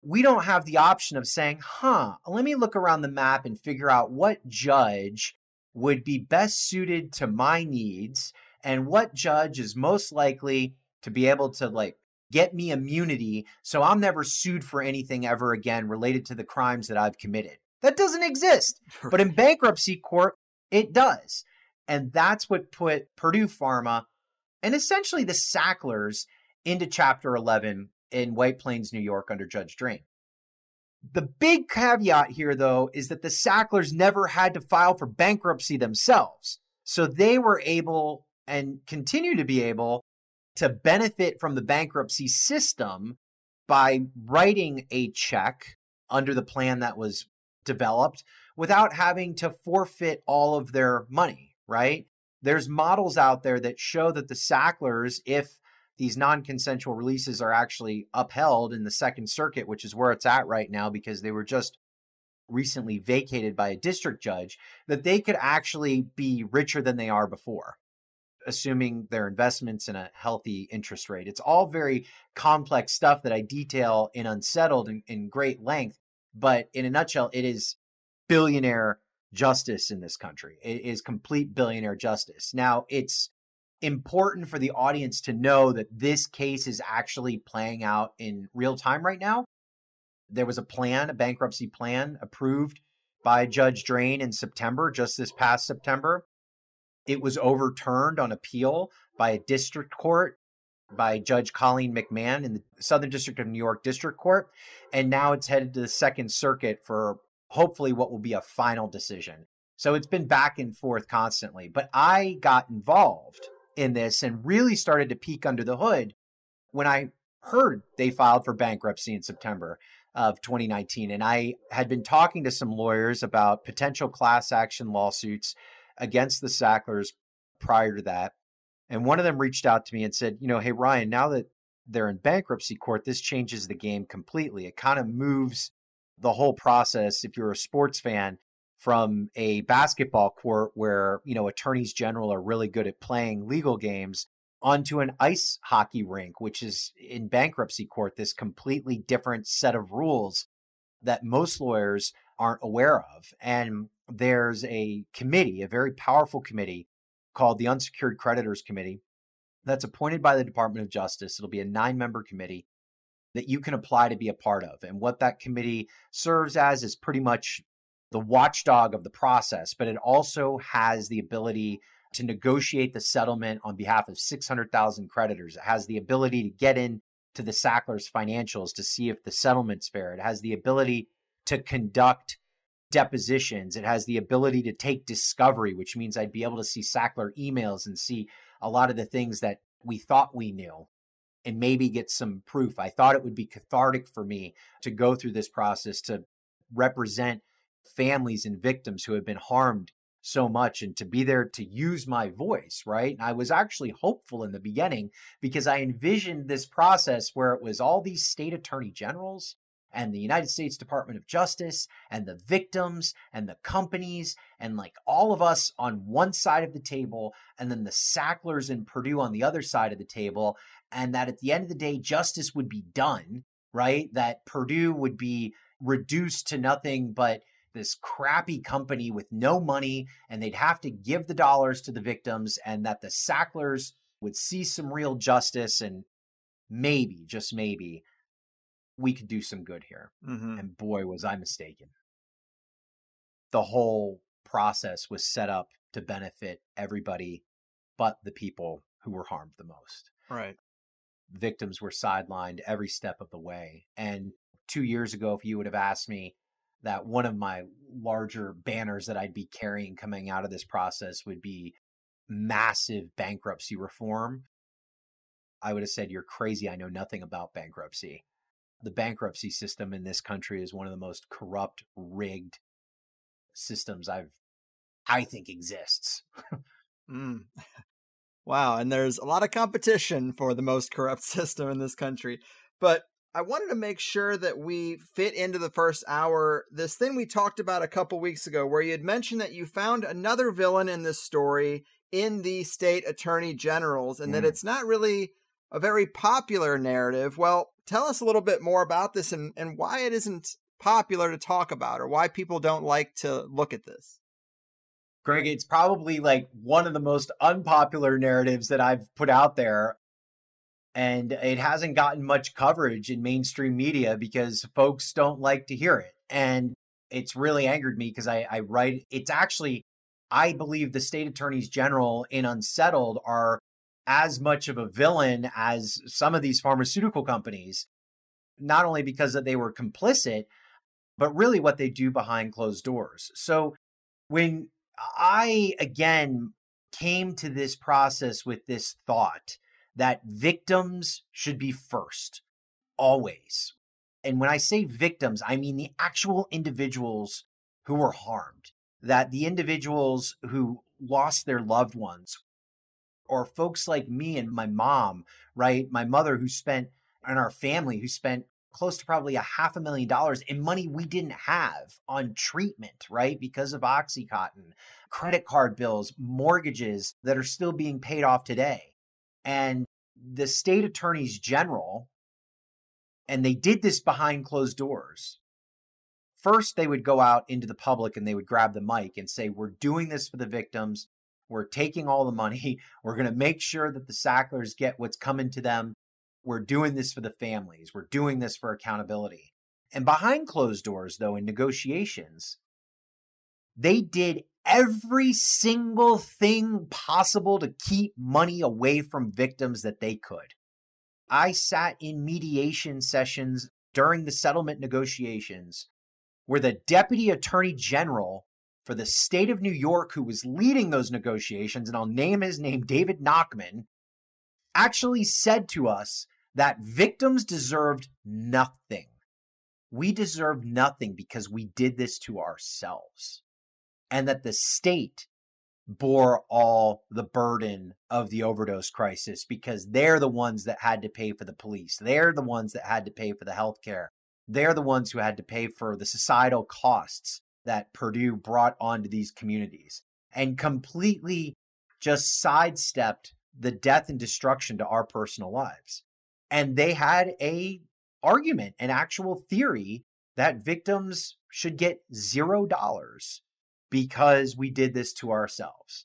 we don't have the option of saying, let me look around the map and figure out what judge would be best suited to my needs and what judge is most likely to be able to get me immunity so I'm never sued for anything ever again related to the crimes that I've committed. That doesn't exist. But in bankruptcy court, it does. And that's what put Purdue Pharma and essentially the Sacklers into Chapter 11 in White Plains, New York under Judge Drain. The big caveat here, though, is that the Sacklers never had to file for bankruptcy themselves. So they were able and continue to be able to benefit from the bankruptcy system by writing a check under the plan that was developed without having to forfeit all of their money, right? There's models out there that show that the Sacklers, if these non-consensual releases are actually upheld in the Second Circuit, which is where it's at right now because they were just recently vacated by a district judge, that they could actually be richer than they are before, assuming their investments in a healthy interest rate. It's all very complex stuff that I detail in Unsettled in great length, but in a nutshell, it is billionaire justice in this country. It is complete billionaire justice. Now, it's important for the audience to know that this case is actually playing out in real time right now. There was a bankruptcy plan approved by Judge Drain in September, just this past September. It was overturned on appeal by a district court by Judge Colleen McMahon in the Southern District of New York District Court. And now it's headed to the Second Circuit for hopefully what will be a final decision. So it's been back and forth constantly. But I got involved in this and really started to peek under the hood when I heard they filed for bankruptcy in September of 2019. And I had been talking to some lawyers about potential class action lawsuits against the Sacklers prior to that. And one of them reached out to me and said, hey, Ryan, now that they're in bankruptcy court, this changes the game completely. It kind of moves the whole process, if you're a sports fan, from a basketball court where, attorneys general are really good at playing legal games onto an ice hockey rink, which is in bankruptcy court, this completely different set of rules that most lawyers aren't aware of. And there's a committee, a very powerful committee called the Unsecured Creditors Committee that's appointed by the Department of Justice. It'll be a 9-member committee that you can apply to be a part of. And what that committee serves as is pretty much the watchdog of the process, but it also has the ability to negotiate the settlement on behalf of 600,000 creditors. It has the ability to get into the Sacklers' financials to see if the settlement's fair. It has the ability to conduct depositions. It has the ability to take discovery, which means I'd be able to see Sackler emails and see a lot of the things that we thought we knew and maybe get some proof. I thought it would be cathartic for me to go through this process to represent families and victims who have been harmed so much and to be there to use my voice, right? And I was actually hopeful in the beginning because I envisioned this process where it was all these state attorney generals and the United States Department of Justice and the victims and the companies and like all of us on one side of the table and then the Sacklers and Purdue on the other side of the table. And that at the end of the day, justice would be done, right? That Purdue would be reduced to nothing but this crappy company with no money and they'd have to give the dollars to the victims and that the Sacklers would see some real justice and maybe, just maybe, we could do some good here. Mm-hmm. And boy, was I mistaken. The whole process was set up to benefit everybody but the people who were harmed the most. Right. Victims were sidelined every step of the way. And 2 years ago, if you would have asked me that one of my larger banners that I'd be carrying coming out of this process would be massive bankruptcy reform, I would have said, you're crazy. I know nothing about bankruptcy. The bankruptcy system in this country is one of the most corrupt, rigged systems I think exists. Wow. And there's a lot of competition for the most corrupt system in this country. But I wanted to make sure that we fit into the first hour this thing we talked about a couple weeks ago, where you had mentioned that you found another villain in this story in the state attorney generals and that it's not really a very popular narrative. Well, tell us a little bit more about this and why it isn't popular to talk about or why people don't like to look at this. Greg, it's probably like one of the most unpopular narratives that I've put out there. And it hasn't gotten much coverage in mainstream media because folks don't like to hear it. And it's really angered me because I write, it's actually, I believe the state attorneys general in Unsettled are as much of a villain as some of these pharmaceutical companies, not only because that they were complicit, but really what they do behind closed doors. So when I, again, came to this process with this thought that victims should be first, always. And when I say victims, I mean the actual individuals who were harmed, that the individuals who lost their loved ones, or folks like me and my mom, right? My mother and our family who spent close to probably $500,000 in money we didn't have on treatment, right? Because of Oxycontin, credit card bills, mortgages that are still being paid off today. And the state attorneys general, and they did this behind closed doors, first they would go out into the public and they would grab the mic and say, we're doing this for the victims. We're taking all the money. We're going to make sure that the Sacklers get what's coming to them. We're doing this for the families. We're doing this for accountability. And behind closed doors, though, in negotiations, they did every single thing possible to keep money away from victims that they could. I sat in mediation sessions during the settlement negotiations where the Deputy Attorney General for the state of New York, who was leading those negotiations, and I'll name his name, David Nachman, actually said to us that victims deserved nothing. We deserve nothing because we did this to ourselves. And that the state bore all the burden of the overdose crisis because they're the ones that had to pay for the police. They're the ones that had to pay for the healthcare. They're the ones who had to pay for the societal costs that Purdue brought onto these communities and completely just sidestepped the death and destruction to our personal lives. And they had a argument, an actual theory that victims should get $0 because we did this to ourselves.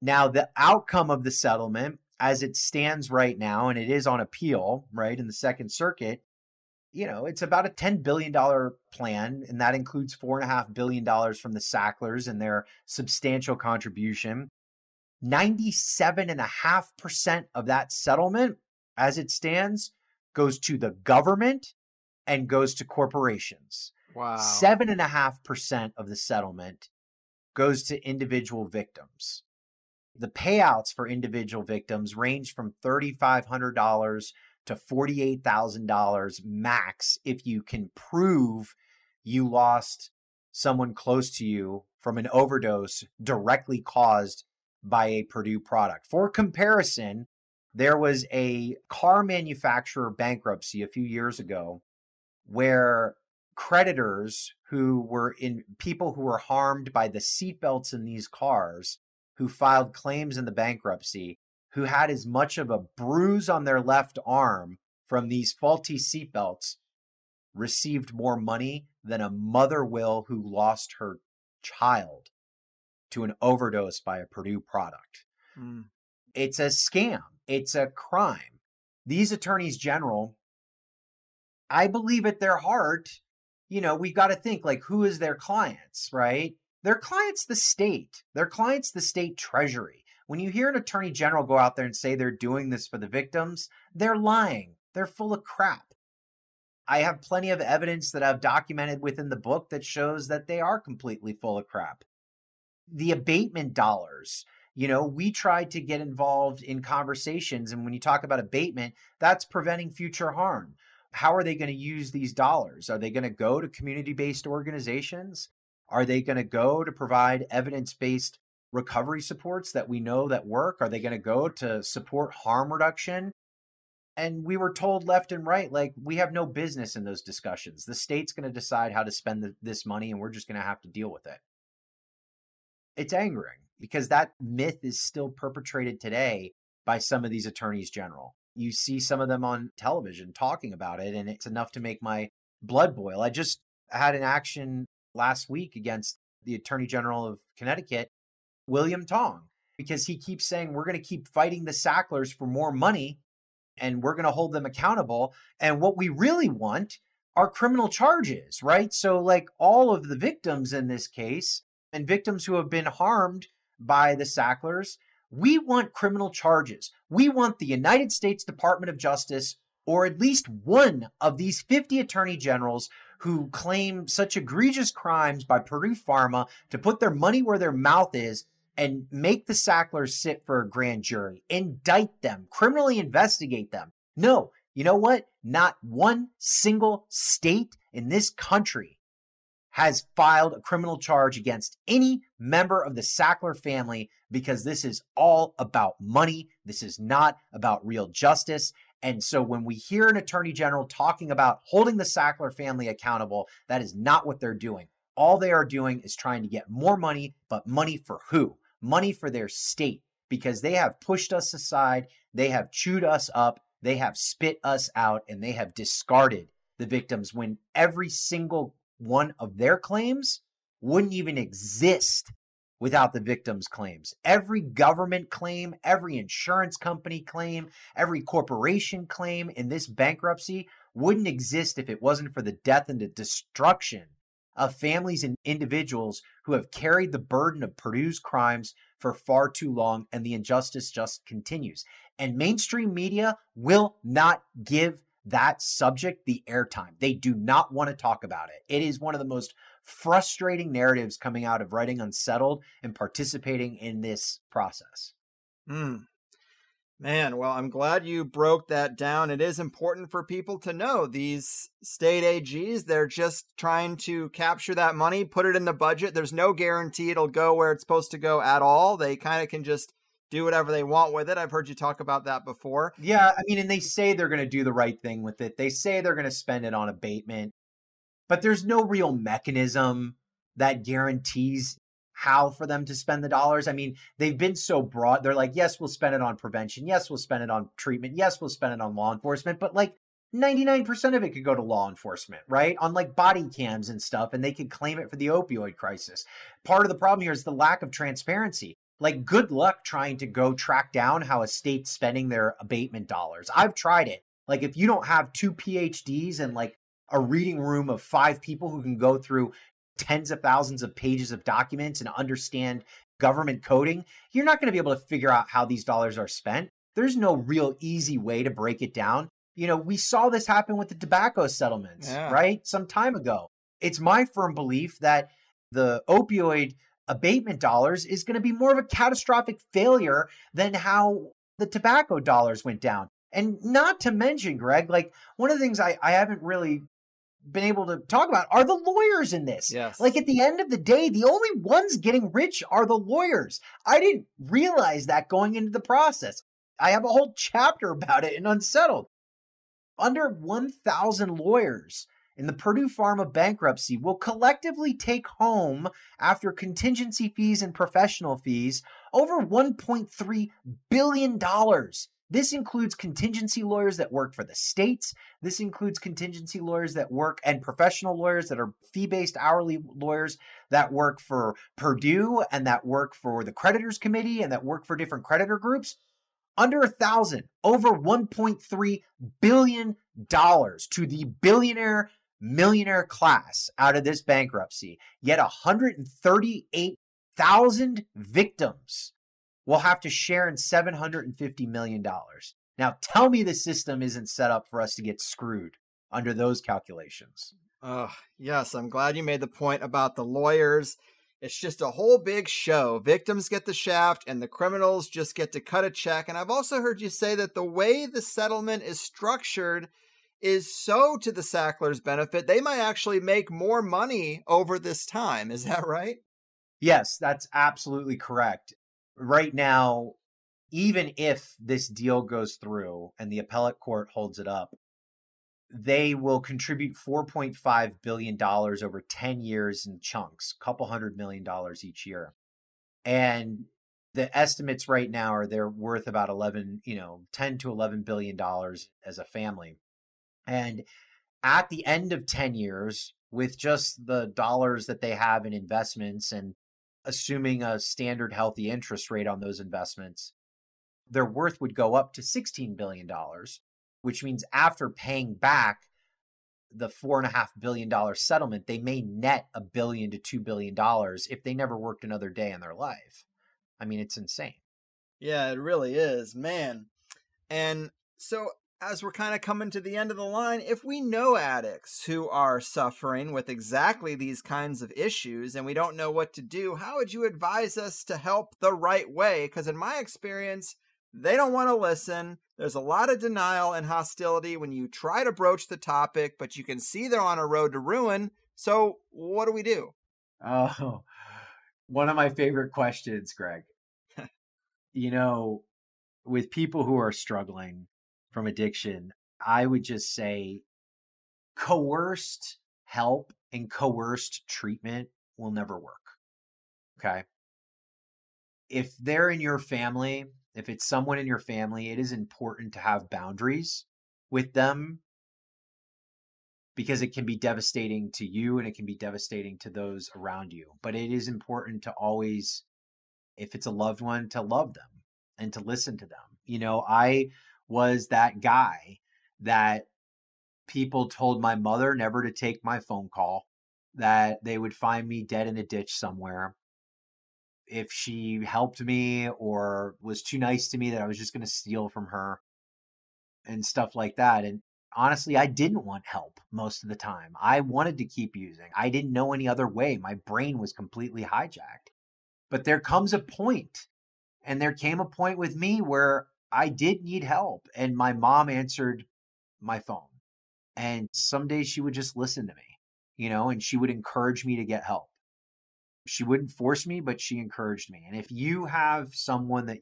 Now, the outcome of the settlement, as it stands right now, and it is on appeal, right, in the Second Circuit, it's about a $10 billion plan, and that includes $4.5 billion from the Sacklers and their substantial contribution. 97.5% of that settlement, as it stands, goes to the government and goes to corporations. Wow. 7.5% of the settlement goes to individual victims. The payouts for individual victims range from $3,500 to $48,000 max if you can prove you lost someone close to you from an overdose directly caused by a Purdue product. For comparison, there was a car manufacturer bankruptcy a few years ago where creditors people who were harmed by the seatbelts in these cars, who filed claims in the bankruptcy, who had as much of a bruise on their left arm from these faulty seatbelts, received more money than a mother will who lost her child to an overdose by a Purdue product. It's a scam. It's a crime. These attorneys general, I believe at their heart, we've got to think, like, who is their clients, right? Their client's the state. Their client's the state treasury. When you hear an attorney general go out there and say they're doing this for the victims, they're lying. They're full of crap. I have plenty of evidence that I've documented within the book that shows that they are completely full of crap. The abatement dollars, we tried to get involved in conversations. And when you talk about abatement, that's preventing future harm. How are they going to use these dollars? Are they going to go to community-based organizations? Are they going to go to provide evidence-based recovery supports that we know that work? Are they going to go to support harm reduction? And we were told left and right, like, we have no business in those discussions. The state's going to decide how to spend this money, and we're just going to have to deal with it. It's angering because that myth is still perpetrated today by some of these attorneys general. You see some of them on television talking about it, and it's enough to make my blood boil. I just had an action last week against the Attorney General of Connecticut, William Tong, because he keeps saying we're going to keep fighting the Sacklers for more money and we're going to hold them accountable. And what we really want are criminal charges, right? So like all of the victims in this case and victims who have been harmed by the Sacklers, we want criminal charges. We want the United States Department of Justice, or at least one of these 50 attorney generals who claim such egregious crimes by Purdue Pharma, to put their money where their mouth is and make the Sacklers sit for a grand jury, indict them, criminally investigate them. No, you know what? Not one single state in this country has filed a criminal charge against any member of the Sackler family, because this is all about money. This is not about real justice. And so when we hear an attorney general talking about holding the Sackler family accountable, that is not what they're doing. All they are doing is trying to get more money, but money for who? Money for their state, because they have pushed us aside. They have chewed us up. They have spit us out, and they have discarded the victims when every single one of their claims wouldn't even exist without the victims' claims. Every government claim, every insurance company claim, every corporation claim in this bankruptcy wouldn't exist if it wasn't for the death and the destruction of families and individuals who have carried the burden of Purdue's crimes for far too long, and the injustice just continues. And mainstream media will not give that subject the airtime. They do not want to talk about it. It is one of the most frustrating narratives coming out of writing Unsettled and participating in this process. Man, well, I'm glad you broke that down. It is important for people to know these state AGs, they're just trying to capture that money, put it in the budget. There's no guarantee it'll go where it's supposed to go at all. They kind of can just do whatever they want with it. I've heard you talk about that before. Yeah, I mean, and they say they're going to do the right thing with it. They say they're going to spend it on abatement, but there's no real mechanism that guarantees how for them to spend the dollars. I mean, they've been so broad. They're like, yes, we'll spend it on prevention. Yes, we'll spend it on treatment. Yes, we'll spend it on law enforcement. But like 99% of it could go to law enforcement, right? On like body cams and stuff. And they could claim it for the opioid crisis. Part of the problem here is the lack of transparency. Like, good luck trying to go track down how a state's spending their abatement dollars. I've tried it. Like, if you don't have 2 PhDs and like a reading room of 5 people who can go through tens of thousands of pages of documents and understand government coding, you're not going to be able to figure out how these dollars are spent. There's no real easy way to break it down. You know, we saw this happen with the tobacco settlements, right? Some time ago. It's my firm belief that the opioid abatement dollars is going to be more of a catastrophic failure than how the tobacco dollars went down. And not to mention, Greg, like one of the things I haven't really been able to talk about are the lawyers in this. Yes. Like at the end of the day, the only ones getting rich are the lawyers. I didn't realize that going into the process. I have a whole chapter about it in Unsettled. Under 1,000 lawyers in the Purdue Pharma bankruptcy will collectively take home, after contingency fees and professional fees, over $1.3 billion. This includes contingency lawyers that work for the states. This includes contingency lawyers that work and professional lawyers that are fee-based hourly lawyers that work for Purdue and that work for the creditors committee and that work for different creditor groups. Under 1,000, over $1.3 billion to the billionaire millionaire class out of this bankruptcy. Yet 138,000 victims will have to share in $750 million. Now, tell me the system isn't set up for us to get screwed under those calculations. Yes, I'm glad you made the point about the lawyers. It's just a whole big show. Victims get the shaft and the criminals just get to cut a check. And I've also heard you say that the way the settlement is structured is so to the Sacklers' benefit, they might actually make more money over this time. Is that right? Yes, that's absolutely correct. Right now, even if this deal goes through and the appellate court holds it up, they will contribute $4.5 billion over 10 years in chunks, a couple $100 million each year. And the estimates right now are they're worth about 10 to $11 billion as a family. And at the end of 10 years, with just the dollars that they have in investments and assuming a standard healthy interest rate on those investments, their worth would go up to $16 billion, which means after paying back the $4.5 billion settlement, they may net $1 billion to $2 billion if they never worked another day in their life. I mean, it's insane. Yeah, it really is, man. And so as we're kind of coming to the end of the line, if we know addicts who are suffering with exactly these kinds of issues and we don't know what to do, how would you advise us to help the right way? Because in my experience, they don't want to listen. There's a lot of denial and hostility when you try to broach the topic, but you can see they're on a road to ruin. So what do we do? Oh, one of my favorite questions, Greg. With people who are struggling from addiction, I would just say coerced help and coerced treatment will never work. Okay. If they're in your family, if it's someone in your family, it is important to have boundaries with them because it can be devastating to you and it can be devastating to those around you. But it is important to always, if it's a loved one, to love them and to listen to them. I was that guy that people told my mother never to take my phone call, that they would find me dead in a ditch somewhere if she helped me or was too nice to me, that I was just going to steal from her and stuff like that. And honestly, I didn't want help most of the time. I wanted to keep using. I didn't know any other way. My brain was completely hijacked. But there comes a point, and there came a point with me where I did need help, and my mom answered my phone. And some days she would just listen to me, and she would encourage me to get help. She wouldn't force me, but she encouraged me. And if you have someone that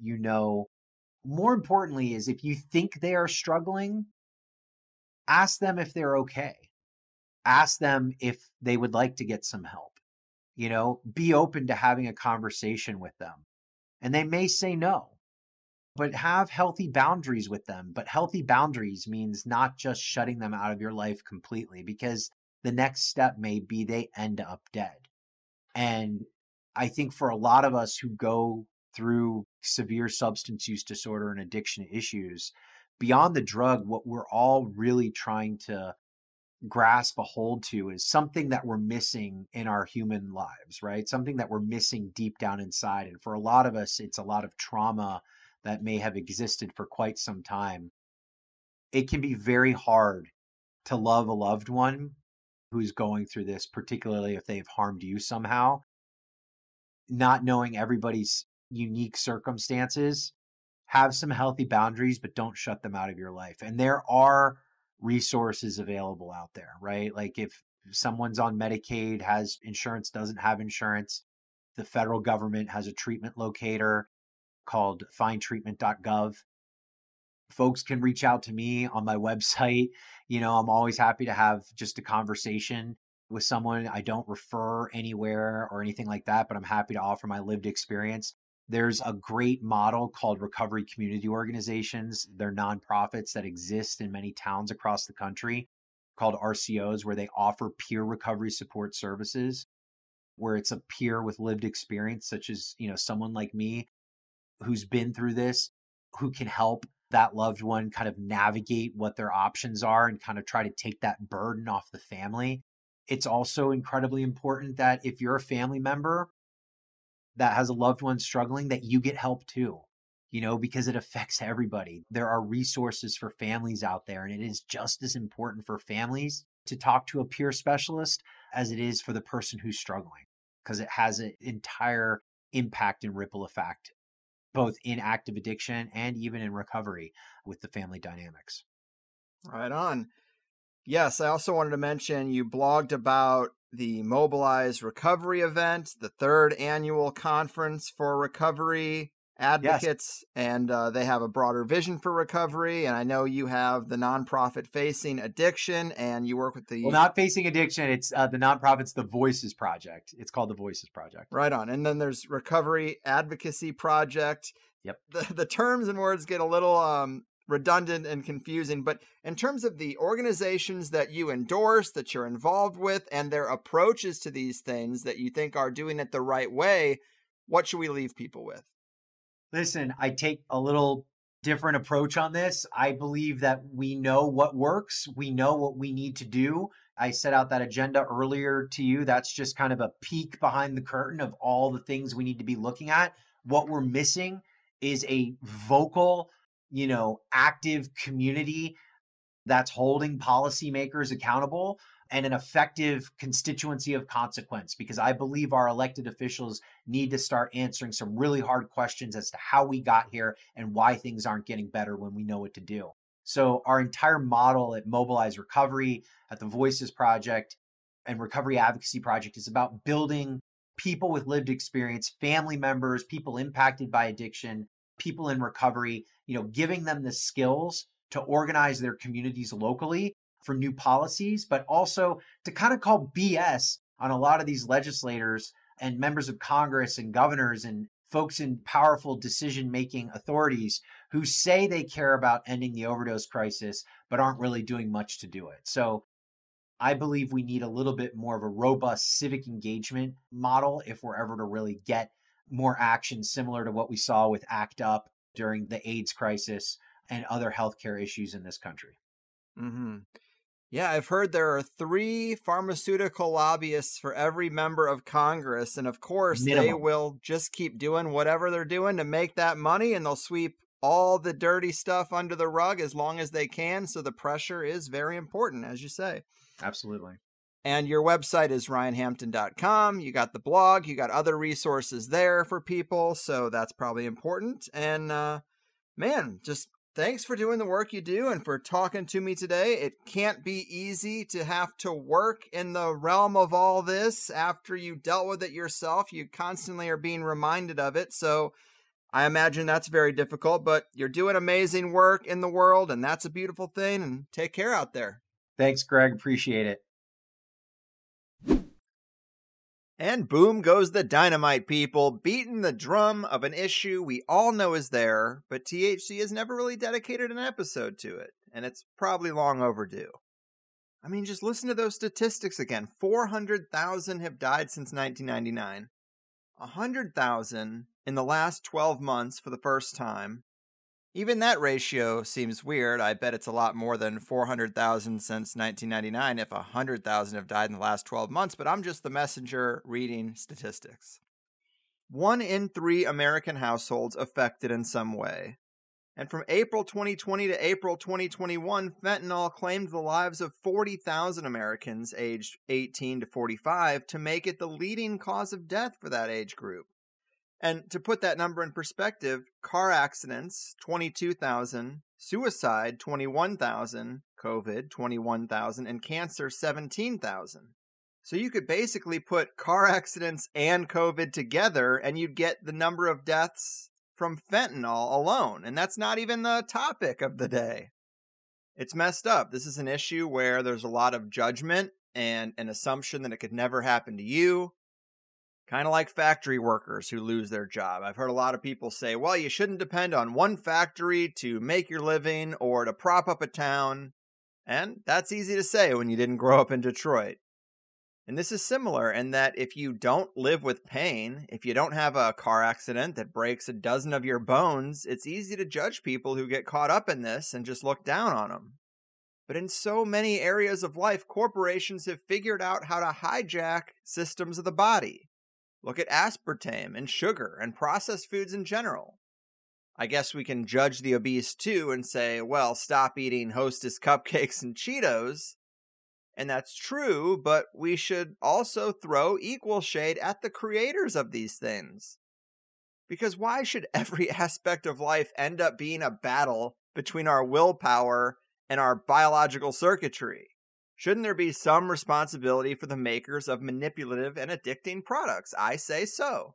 more importantly is if you think they are struggling, ask them if they're okay. Ask them if they would like to get some help. Be open to having a conversation with them. And they may say no, but have healthy boundaries with them. But healthy boundaries means not just shutting them out of your life completely, because the next step may be they end up dead. And I think for a lot of us who go through severe substance use disorder and addiction issues, beyond the drug, what we're all really trying to grasp a hold to is something that we're missing in our human lives, right? Something that we're missing deep down inside. And for a lot of us, it's a lot of trauma that may have existed for quite some time. It can be very hard to love a loved one who's going through this, particularly if they've harmed you somehow. Not knowing everybody's unique circumstances, have some healthy boundaries, but don't shut them out of your life. And there are resources available out there, right? Like if someone's on Medicaid, has insurance, doesn't have insurance, the federal government has a treatment locator called findtreatment.gov. Folks can reach out to me on my website. I'm always happy to have just a conversation with someone. I don't refer anywhere or anything like that, but I'm happy to offer my lived experience. There's a great model called recovery community organizations. They're nonprofits that exist in many towns across the country called RCOs, where they offer peer recovery support services, where it's a peer with lived experience, such as, someone like me who's been through this, who can help that loved one kind of navigate what their options are and kind of try to take that burden off the family. It's also incredibly important that if you're a family member that has a loved one struggling, that you get help too, because it affects everybody. There are resources for families out there, and it is just as important for families to talk to a peer specialist as it is for the person who's struggling, because it has an entire impact and ripple effect, both in active addiction and even in recovery with the family dynamics. Right on. Yes, I also wanted to mention you blogged about the Mobilize Recovery event, the 3rd annual conference for recovery advocates, yes. And they have a broader vision for recovery. And I know you have the nonprofit Facing Addiction, and you work with the... Well, not Facing Addiction. It's the nonprofit's The Voices Project. It's called The Voices Project. Right on. And then there's Recovery Advocacy Project. Yep. The terms and words get a little redundant and confusing, but in terms of the organizations that you endorse, that you're involved with, and their approaches to these things that you think are doing it the right way, what should we leave people with? Listen, I take a little different approach on this. I believe that we know what works. We know what we need to do. I set out that agenda earlier to you. That's just kind of a peek behind the curtain of all the things we need to be looking at. What we're missing is a vocal, active community that's holding policymakers accountable and an effective constituency of consequence, because I believe our elected officials need to start answering some really hard questions as to how we got here and why things aren't getting better when we know what to do. So our entire model at Mobilize Recovery, at the Voices Project and Recovery Advocacy Project is about building people with lived experience, family members, people impacted by addiction, people in recovery, giving them the skills to organize their communities locally for new policies, but also to kind of call BS on a lot of these legislators and members of Congress and governors and folks in powerful decision-making authorities who say they care about ending the overdose crisis, but aren't really doing much to do it. So I believe we need a little bit more of a robust civic engagement model if we're ever to really get more action similar to what we saw with ACT UP during the AIDS crisis and other healthcare issues in this country. Mm-hmm. Yeah, I've heard there are 3 pharmaceutical lobbyists for every member of Congress. And of course, they Minimum. will just keep doing whatever they're doing to make that money, and they'll sweep all the dirty stuff under the rug as long as they can. So the pressure is very important, as you say. Absolutely. And your website is ryanhampton.com. You got the blog, you got other resources there for people. So that's probably important. And man, just thanks for doing the work you do and for talking to me today. It can't be easy to have to work in the realm of all this after you dealt with it yourself. You constantly are being reminded of it. So I imagine that's very difficult, but you're doing amazing work in the world, and that's a beautiful thing. And take care out there. Thanks, Greg. Appreciate it. And boom goes the dynamite, people, beating the drum of an issue we all know is there, but THC has never really dedicated an episode to it, and it's probably long overdue. I mean, just listen to those statistics again. 400,000 have died since 1999. 100,000 in the last 12 months for the first time. Even that ratio seems weird. I bet it's a lot more than 400,000 since 1999 if 100,000 have died in the last 12 months, but I'm just the messenger reading statistics. 1 in 3 American households affected in some way. And from April 2020 to April 2021, fentanyl claimed the lives of 40,000 Americans aged 18 to 45 to make it the leading cause of death for that age group. And to put that number in perspective, car accidents, 22,000, suicide, 21,000, COVID, 21,000, and cancer, 17,000. So you could basically put car accidents and COVID together and you'd get the number of deaths from fentanyl alone. And that's not even the topic of the day. It's messed up. This is an issue where there's a lot of judgment and an assumption that it could never happen to you. Kind of like factory workers who lose their job. I've heard a lot of people say, well, you shouldn't depend on one factory to make your living or to prop up a town. And that's easy to say when you didn't grow up in Detroit. And this is similar in that if you don't live with pain, if you don't have a car accident that breaks a dozen of your bones, it's easy to judge people who get caught up in this and just look down on them. But in so many areas of life, corporations have figured out how to hijack systems of the body. Look at aspartame and sugar and processed foods in general. I guess we can judge the obese too and say, well, stop eating Hostess cupcakes and Cheetos. And that's true, but we should also throw equal shade at the creators of these things. Because why should every aspect of life end up being a battle between our willpower and our biological circuitry? Shouldn't there be some responsibility for the makers of manipulative and addicting products? I say so.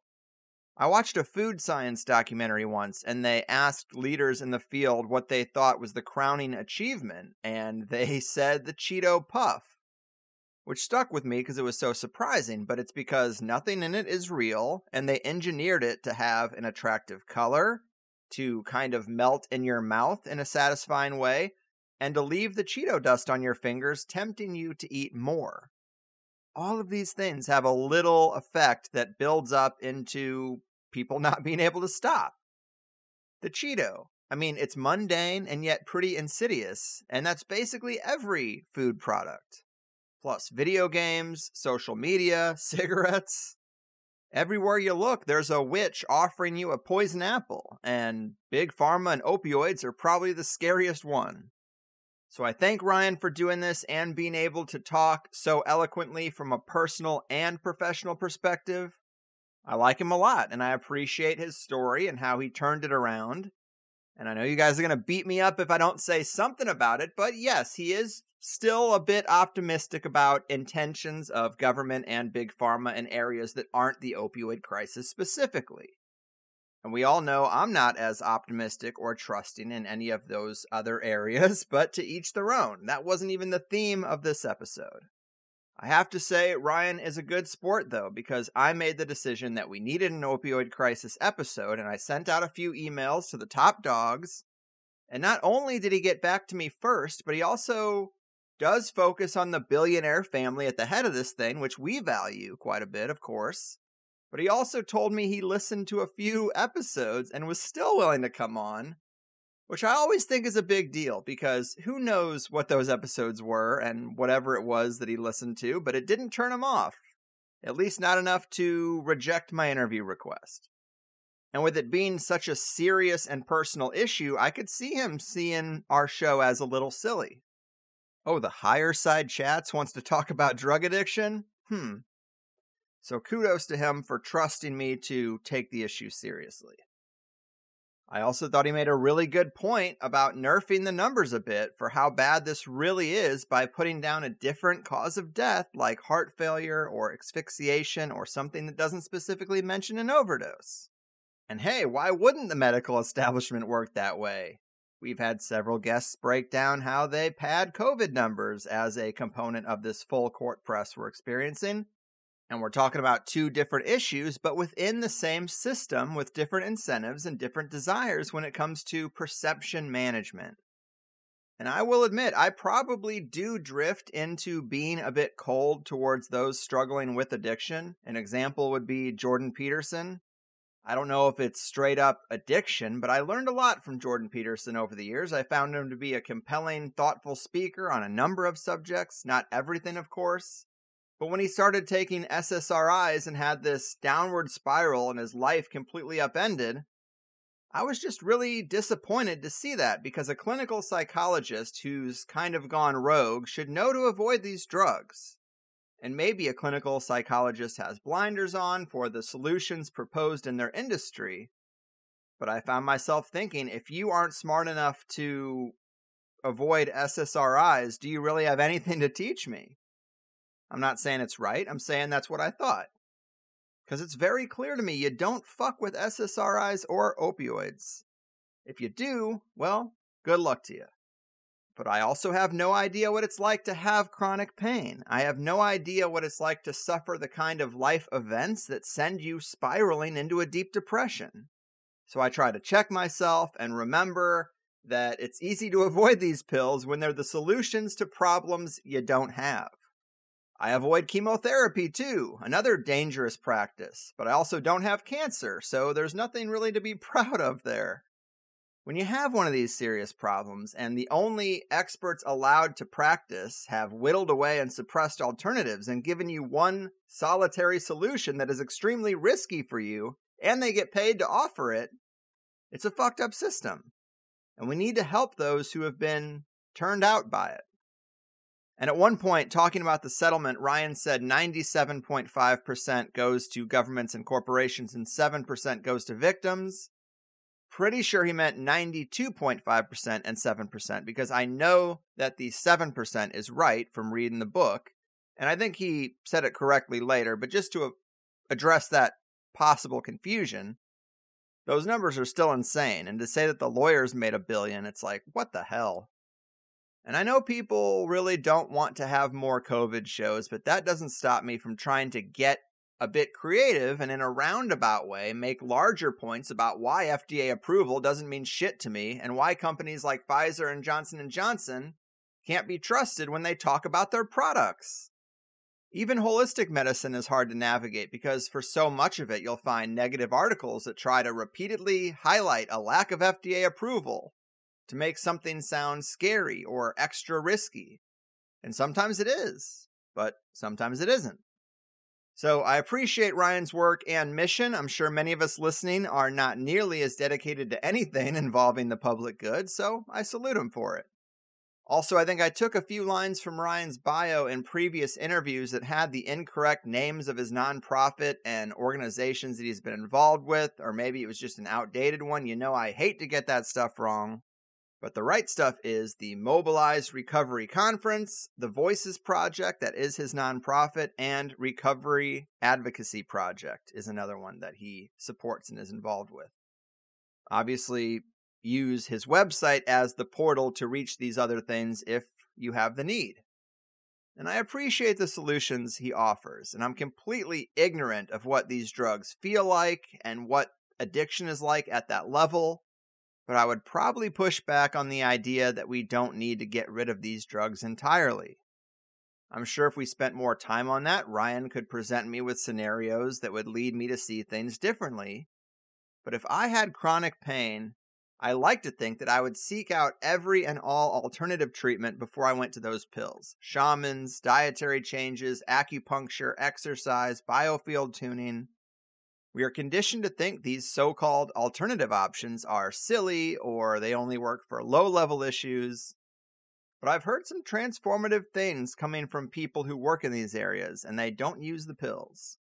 I watched a food science documentary once, and they asked leaders in the field what they thought was the crowning achievement, and they said the Cheeto Puff, which stuck with me because it was so surprising, but it's because nothing in it is real, and they engineered it to have an attractive color, to kind of melt in your mouth in a satisfying way, and to leave the Cheeto dust on your fingers, tempting you to eat more. All of these things have a little effect that builds up into people not being able to stop. The Cheeto, I mean, it's mundane and yet pretty insidious, and that's basically every food product. Plus video games, social media, cigarettes. Everywhere you look, there's a witch offering you a poison apple, and big pharma and opioids are probably the scariest one. So I thank Ryan for doing this and being able to talk so eloquently from a personal and professional perspective. I like him a lot, and I appreciate his story and how he turned it around. And I know you guys are going to beat me up if I don't say something about it, but yes, he is still a bit optimistic about intentions of government and big pharma in areas that aren't the opioid crisis specifically. And we all know I'm not as optimistic or trusting in any of those other areas, but to each their own. That wasn't even the theme of this episode. I have to say, Ryan is a good sport, though, because I made the decision that we needed an opioid crisis episode, and I sent out a few emails to the top dogs. And not only did he get back to me first, but he also does focus on the billionaire family at the head of this thing, which we value quite a bit, of course. But he also told me he listened to a few episodes and was still willing to come on, which I always think is a big deal because who knows what those episodes were and whatever it was that he listened to, but it didn't turn him off. At least not enough to reject my interview request. And with it being such a serious and personal issue, I could see him seeing our show as a little silly. Oh, the higher side chats wants to talk about drug addiction? So kudos to him for trusting me to take the issue seriously. I also thought he made a really good point about nerfing the numbers a bit for how bad this really is by putting down a different cause of death like heart failure or asphyxiation or something that doesn't specifically mention an overdose. And hey, why wouldn't the medical establishment work that way? We've had several guests break down how they pad COVID numbers as a component of this full court press we're experiencing. And we're talking about two different issues, but within the same system with different incentives and different desires when it comes to perception management. And I will admit, I probably do drift into being a bit cold towards those struggling with addiction. An example would be Jordan Peterson. I don't know if it's straight up addiction, but I learned a lot from Jordan Peterson over the years. I found him to be a compelling, thoughtful speaker on a number of subjects, not everything, of course. But when he started taking SSRIs and had this downward spiral and his life completely upended, I was just really disappointed to see that because a clinical psychologist who's kind of gone rogue should know to avoid these drugs. And maybe a clinical psychologist has blinders on for the solutions proposed in their industry. But I found myself thinking, if you aren't smart enough to avoid SSRIs, do you really have anything to teach me? I'm not saying it's right. I'm saying that's what I thought. Because it's very clear to me you don't fuck with SSRIs or opioids. If you do, well, good luck to you. But I also have no idea what it's like to have chronic pain. I have no idea what it's like to suffer the kind of life events that send you spiraling into a deep depression. So I try to check myself and remember that it's easy to avoid these pills when they're the solutions to problems you don't have. I avoid chemotherapy too, another dangerous practice, but I also don't have cancer, so there's nothing really to be proud of there. When you have one of these serious problems and the only experts allowed to practice have whittled away and suppressed alternatives and given you one solitary solution that is extremely risky for you, and they get paid to offer it, it's a fucked up system. And we need to help those who have been turned out by it. And at one point, talking about the settlement, Ryan said 97.5% goes to governments and corporations and 7% goes to victims. Pretty sure he meant 92.5% and 7% because I know that the 7% is right from reading the book. And I think he said it correctly later, but just to address that possible confusion, those numbers are still insane. And to say that the lawyers made $1 billion, it's like, what the hell? And I know people really don't want to have more COVID shows, but that doesn't stop me from trying to get a bit creative and in a roundabout way make larger points about why FDA approval doesn't mean shit to me and why companies like Pfizer and Johnson & Johnson can't be trusted when they talk about their products. Even holistic medicine is hard to navigate because for so much of it you'll find negative articles that try to repeatedly highlight a lack of FDA approval to make something sound scary or extra risky. And sometimes it is, but sometimes it isn't. So I appreciate Ryan's work and mission. I'm sure many of us listening are not nearly as dedicated to anything involving the public good, so I salute him for it. Also, I think I took a few lines from Ryan's bio in previous interviews that had the incorrect names of his nonprofit and organizations that he's been involved with, or maybe it was just an outdated one. You know, I hate to get that stuff wrong. But the right stuff is the Mobilized Recovery Conference, the Voices Project, that is his nonprofit, and Recovery Advocacy Project is another one that he supports and is involved with. Obviously, use his website as the portal to reach these other things if you have the need. And I appreciate the solutions he offers, and I'm completely ignorant of what these drugs feel like and what addiction is like at that level. but I would probably push back on the idea that we don't need to get rid of these drugs entirely. I'm sure if we spent more time on that, Ryan could present me with scenarios that would lead me to see things differently. But if I had chronic pain, I like to think that I would seek out every and all alternative treatment before I went to those pills. Shamans, dietary changes, acupuncture, exercise, biofield tuning. We are conditioned to think these so-called alternative options are silly or they only work for low-level issues. But I've heard some transformative things coming from people who work in these areas, and they don't use the pills.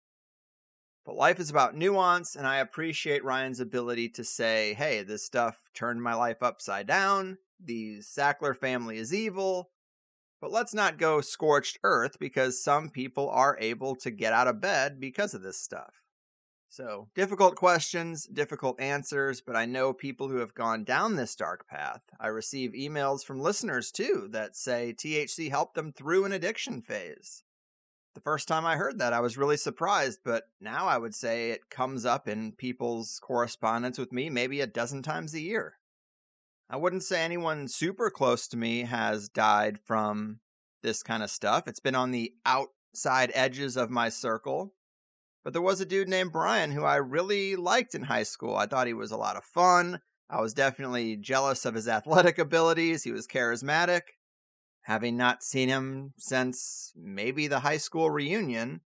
But life is about nuance, and I appreciate Ryan's ability to say, hey, this stuff turned my life upside down, the Sackler family is evil, but let's not go scorched earth because some people are able to get out of bed because of this stuff. So, difficult questions, difficult answers, but I know people who have gone down this dark path. I receive emails from listeners, too, that say THC helped them through an addiction phase. The first time I heard that, I was really surprised, but now I would say it comes up in people's correspondence with me maybe a dozen times a year. I wouldn't say anyone super close to me has died from this kind of stuff. It's been on the outside edges of my circle. But there was a dude named Brian who I really liked in high school. I thought he was a lot of fun. I was definitely jealous of his athletic abilities. He was charismatic. Having not seen him since maybe the high school reunion,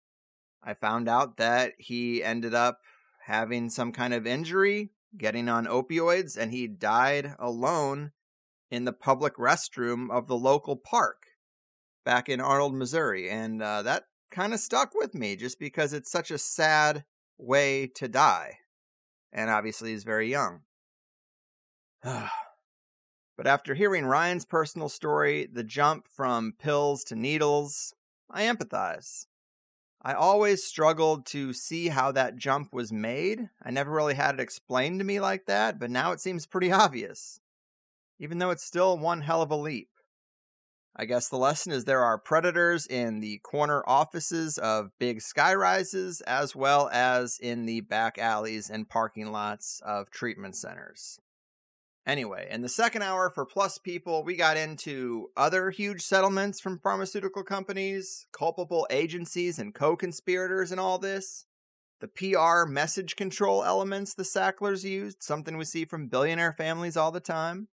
I found out that he ended up having some kind of injury, getting on opioids, and he died alone in the public restroom of the local park back in Arnold, Missouri. And that kind of stuck with me just because it's such a sad way to die. And obviously he's very young. But after hearing Ryan's personal story, the jump from pills to needles, I empathize. I always struggled to see how that jump was made. I never really had it explained to me like that, but now it seems pretty obvious. Even though it's still one hell of a leap. I guess the lesson is there are predators in the corner offices of big skyrises, as well as in the back alleys and parking lots of treatment centers. Anyway, in the second hour for Plus People, we got into other huge settlements from pharmaceutical companies, culpable agencies and co-conspirators in all this, the PR message control elements the Sacklers used, something we see from billionaire families all the time.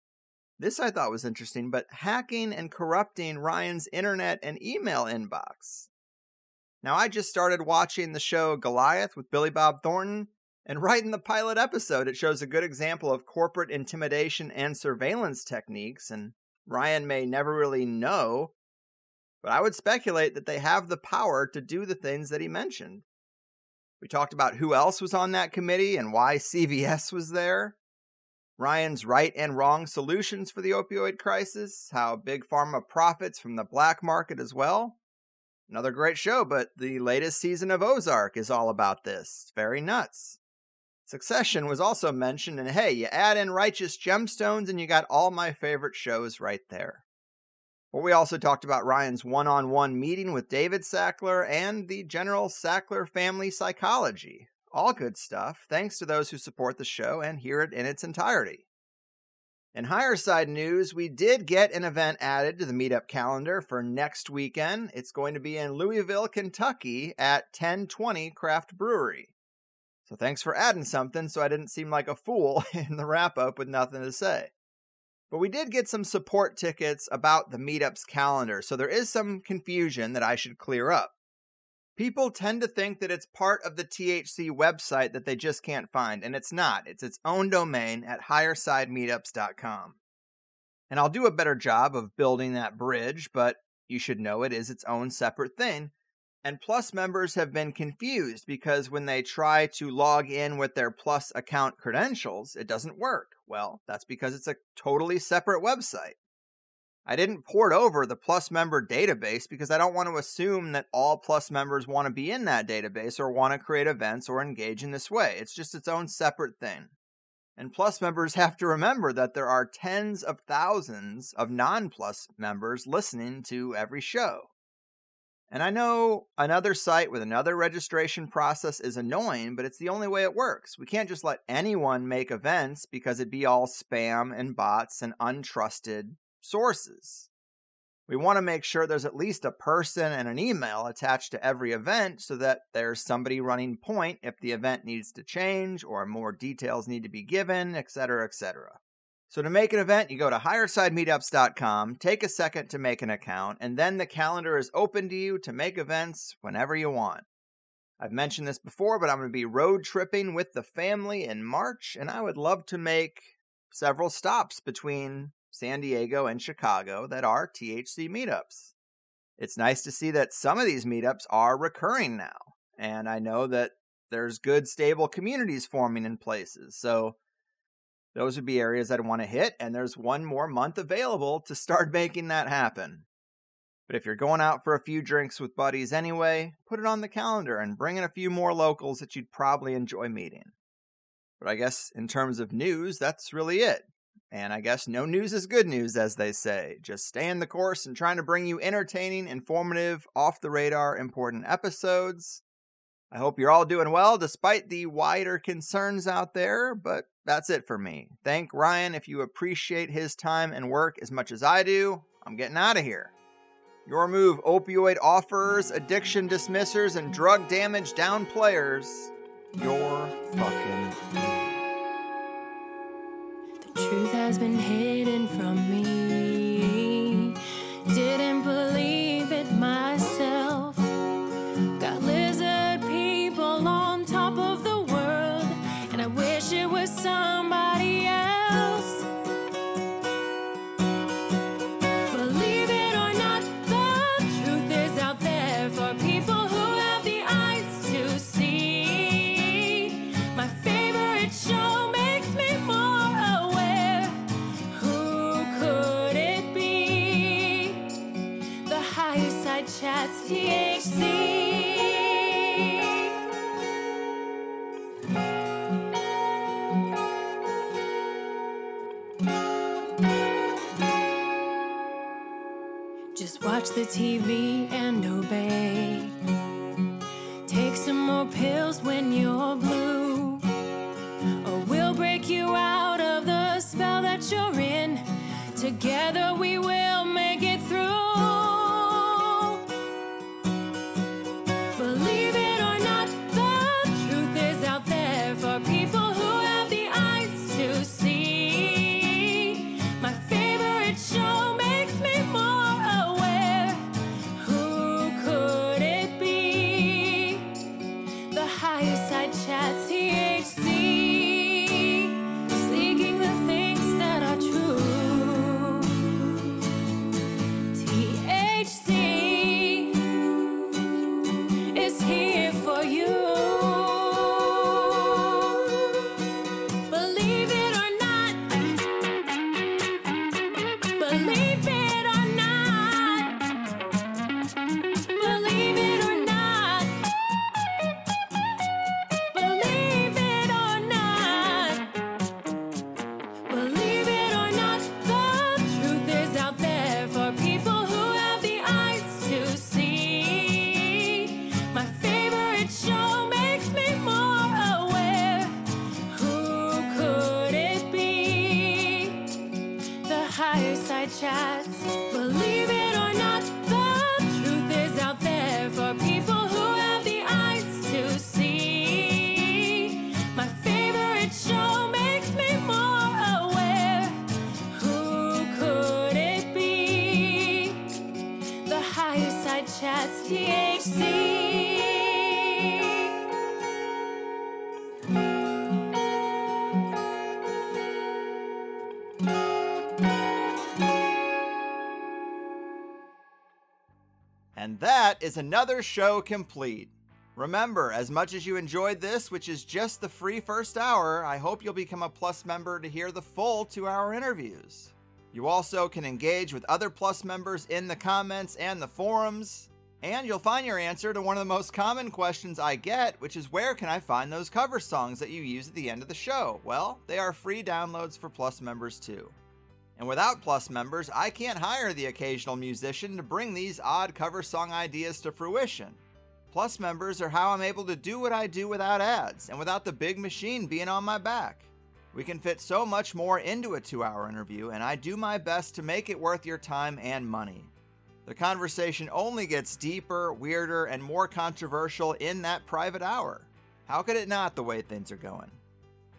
This I thought was interesting, but hacking and corrupting Ryan's internet and email inbox. Now, I just started watching the show Goliath with Billy Bob Thornton, and right in the pilot episode, it shows a good example of corporate intimidation and surveillance techniques, and Ryan may never really know, but I would speculate that they have the power to do the things that he mentioned. We talked about who else was on that committee and why CVS was there. Ryan's right and wrong solutions for the opioid crisis, how Big Pharma profits from the black market as well. Another great show, but the latest season of Ozark is all about this. It's very nuts. Succession was also mentioned, and hey, you add in Righteous Gemstones and you got all my favorite shows right there. But we also talked about Ryan's one-on-one meeting with David Sackler and the general Sackler family psychology. All good stuff, thanks to those who support the show and hear it in its entirety. In higher side news, we did get an event added to the meetup calendar for next weekend. It's going to be in Louisville, Kentucky at 1020 Craft Brewery. So thanks for adding something so I didn't seem like a fool in the wrap-up with nothing to say. But we did get some support tickets about the meetup's calendar, so there is some confusion that I should clear up. People tend to think that it's part of the THC website that they just can't find, and it's not. It's its own domain at highersidemeetups.com. And I'll do a better job of building that bridge, but you should know it is its own separate thing. And Plus members have been confused because when they try to log in with their Plus account credentials, it doesn't work. Well, that's because it's a totally separate website. I didn't port over the Plus member database because I don't want to assume that all Plus members want to be in that database or want to create events or engage in this way. It's just its own separate thing. And Plus members have to remember that there are tens of thousands of non-Plus members listening to every show. And I know another site with another registration process is annoying, but it's the only way it works. We can't just let anyone make events because it'd be all spam and bots and untrusted sources. We want to make sure there's at least a person and an email attached to every event so that there's somebody running point if the event needs to change or more details need to be given, etc., etc. So to make an event, you go to highersidemeetups.com, take a second to make an account, and then the calendar is open to you to make events whenever you want. I've mentioned this before, but I'm going to be road tripping with the family in March, and I would love to make several stops between San Diego and Chicago that are THC meetups. It's nice to see that some of these meetups are recurring now, and I know that there's good, stable communities forming in places, so those would be areas I'd want to hit, and there's one more month available to start making that happen. But if you're going out for a few drinks with buddies anyway, put it on the calendar and bring in a few more locals that you'd probably enjoy meeting. But I guess in terms of news, that's really it. And I guess no news is good news, as they say. Just staying the course and trying to bring you entertaining, informative, off-the-radar, important episodes. I hope you're all doing well despite the wider concerns out there, but that's it for me. Thank Ryan if you appreciate his time and work as much as I do. I'm getting out of here. Your move, opioid offerers, addiction dismissers, and drug damage downplayers. Your fucking move. The truth has been hidden from me. Didn't believe it myself. Got lizard people on top of the world, and I wish it was somebody else. Believe it or not, the truth is out there for people who have the eyes to see. My favorite show makes me more aware. Who could it be? The Higher Side Chats, THC. Just watch the TV and obey. Take some more pills when you're blue, or we'll break you out of the spell that you're in. Together we will make it through. Believe it or not, the truth is out there for people who have the eyes to see. My favorite show makes me more aware. Who could it be? The Higher Side Chats, THC. Seeking the things that are true. THC is here for you. Believe it or not. Believe it or not. Believe it or not. Believe it or not. Believe it or not, the truth is out there for people who have the eyes to see. My favorite show makes me more aware. Who could it be? The Higher Side Chats. Believe it or not, the truth is out there for people who have the eyes to see. My favorite show makes me more aware. Who could it be? The Higher Side Chats, THC. And that is another show complete. Remember, as much as you enjoyed this, which is just the free first hour, I hope you'll become a Plus member to hear the full 2-hour interviews. You also can engage with other Plus members in the comments and the forums, and you'll find your answer to one of the most common questions I get, which is where can I find those cover songs that you use at the end of the show? Well, they are free downloads for Plus members too. And without Plus members, I can't hire the occasional musician to bring these odd cover song ideas to fruition. Plus members are how I'm able to do what I do without ads and without the big machine being on my back. We can fit so much more into a 2-hour interview, and I do my best to make it worth your time and money. The conversation only gets deeper, weirder, and more controversial in that private hour. How could it not, the way things are going?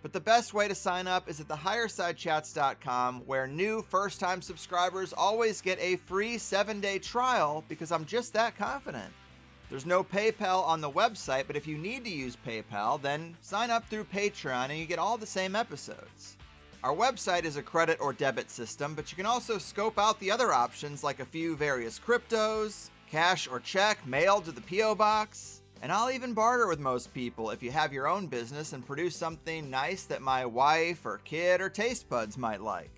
But the best way to sign up is at thehighersidechats.com, where new first-time subscribers always get a free 7-day trial because I'm just that confident. There's no PayPal on the website, but if you need to use PayPal, then sign up through Patreon and you get all the same episodes. Our website is a credit or debit system, but you can also scope out the other options like a few various cryptos, cash or check mailed to the P.O. Box, and I'll even barter with most people if you have your own business and produce something nice that my wife or kid or taste buds might like.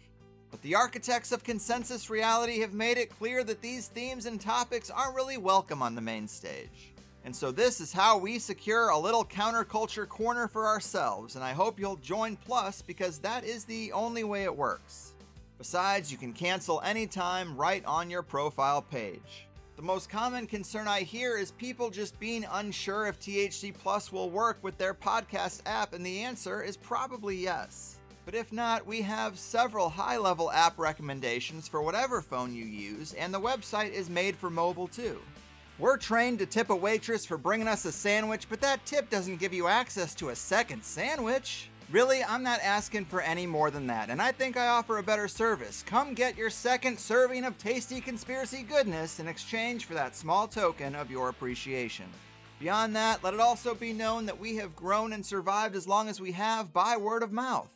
But the architects of consensus reality have made it clear that these themes and topics aren't really welcome on the main stage. And so this is how we secure a little counterculture corner for ourselves, and I hope you'll join Plus because that is the only way it works. Besides, you can cancel anytime right on your profile page. The most common concern I hear is people just being unsure if THC Plus will work with their podcast app, and the answer is probably yes. But if not, we have several high-level app recommendations for whatever phone you use, and the website is made for mobile too. We're trained to tip a waitress for bringing us a sandwich, but that tip doesn't give you access to a second sandwich. Really, I'm not asking for any more than that, and I think I offer a better service. Come get your second serving of tasty conspiracy goodness in exchange for that small token of your appreciation. Beyond that, let it also be known that we have grown and survived as long as we have by word of mouth.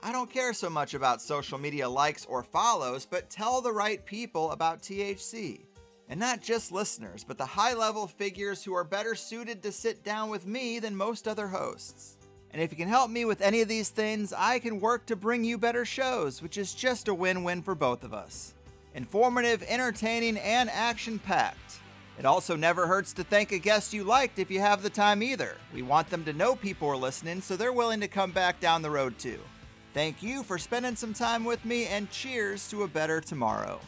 I don't care so much about social media likes or follows, but tell the right people about THC. And not just listeners, but the high-level figures who are better suited to sit down with me than most other hosts. And if you can help me with any of these things, I can work to bring you better shows, which is just a win-win for both of us. Informative, entertaining, and action-packed. It also never hurts to thank a guest you liked if you have the time either. We want them to know people are listening, so they're willing to come back down the road too. Thank you for spending some time with me, and cheers to a better tomorrow.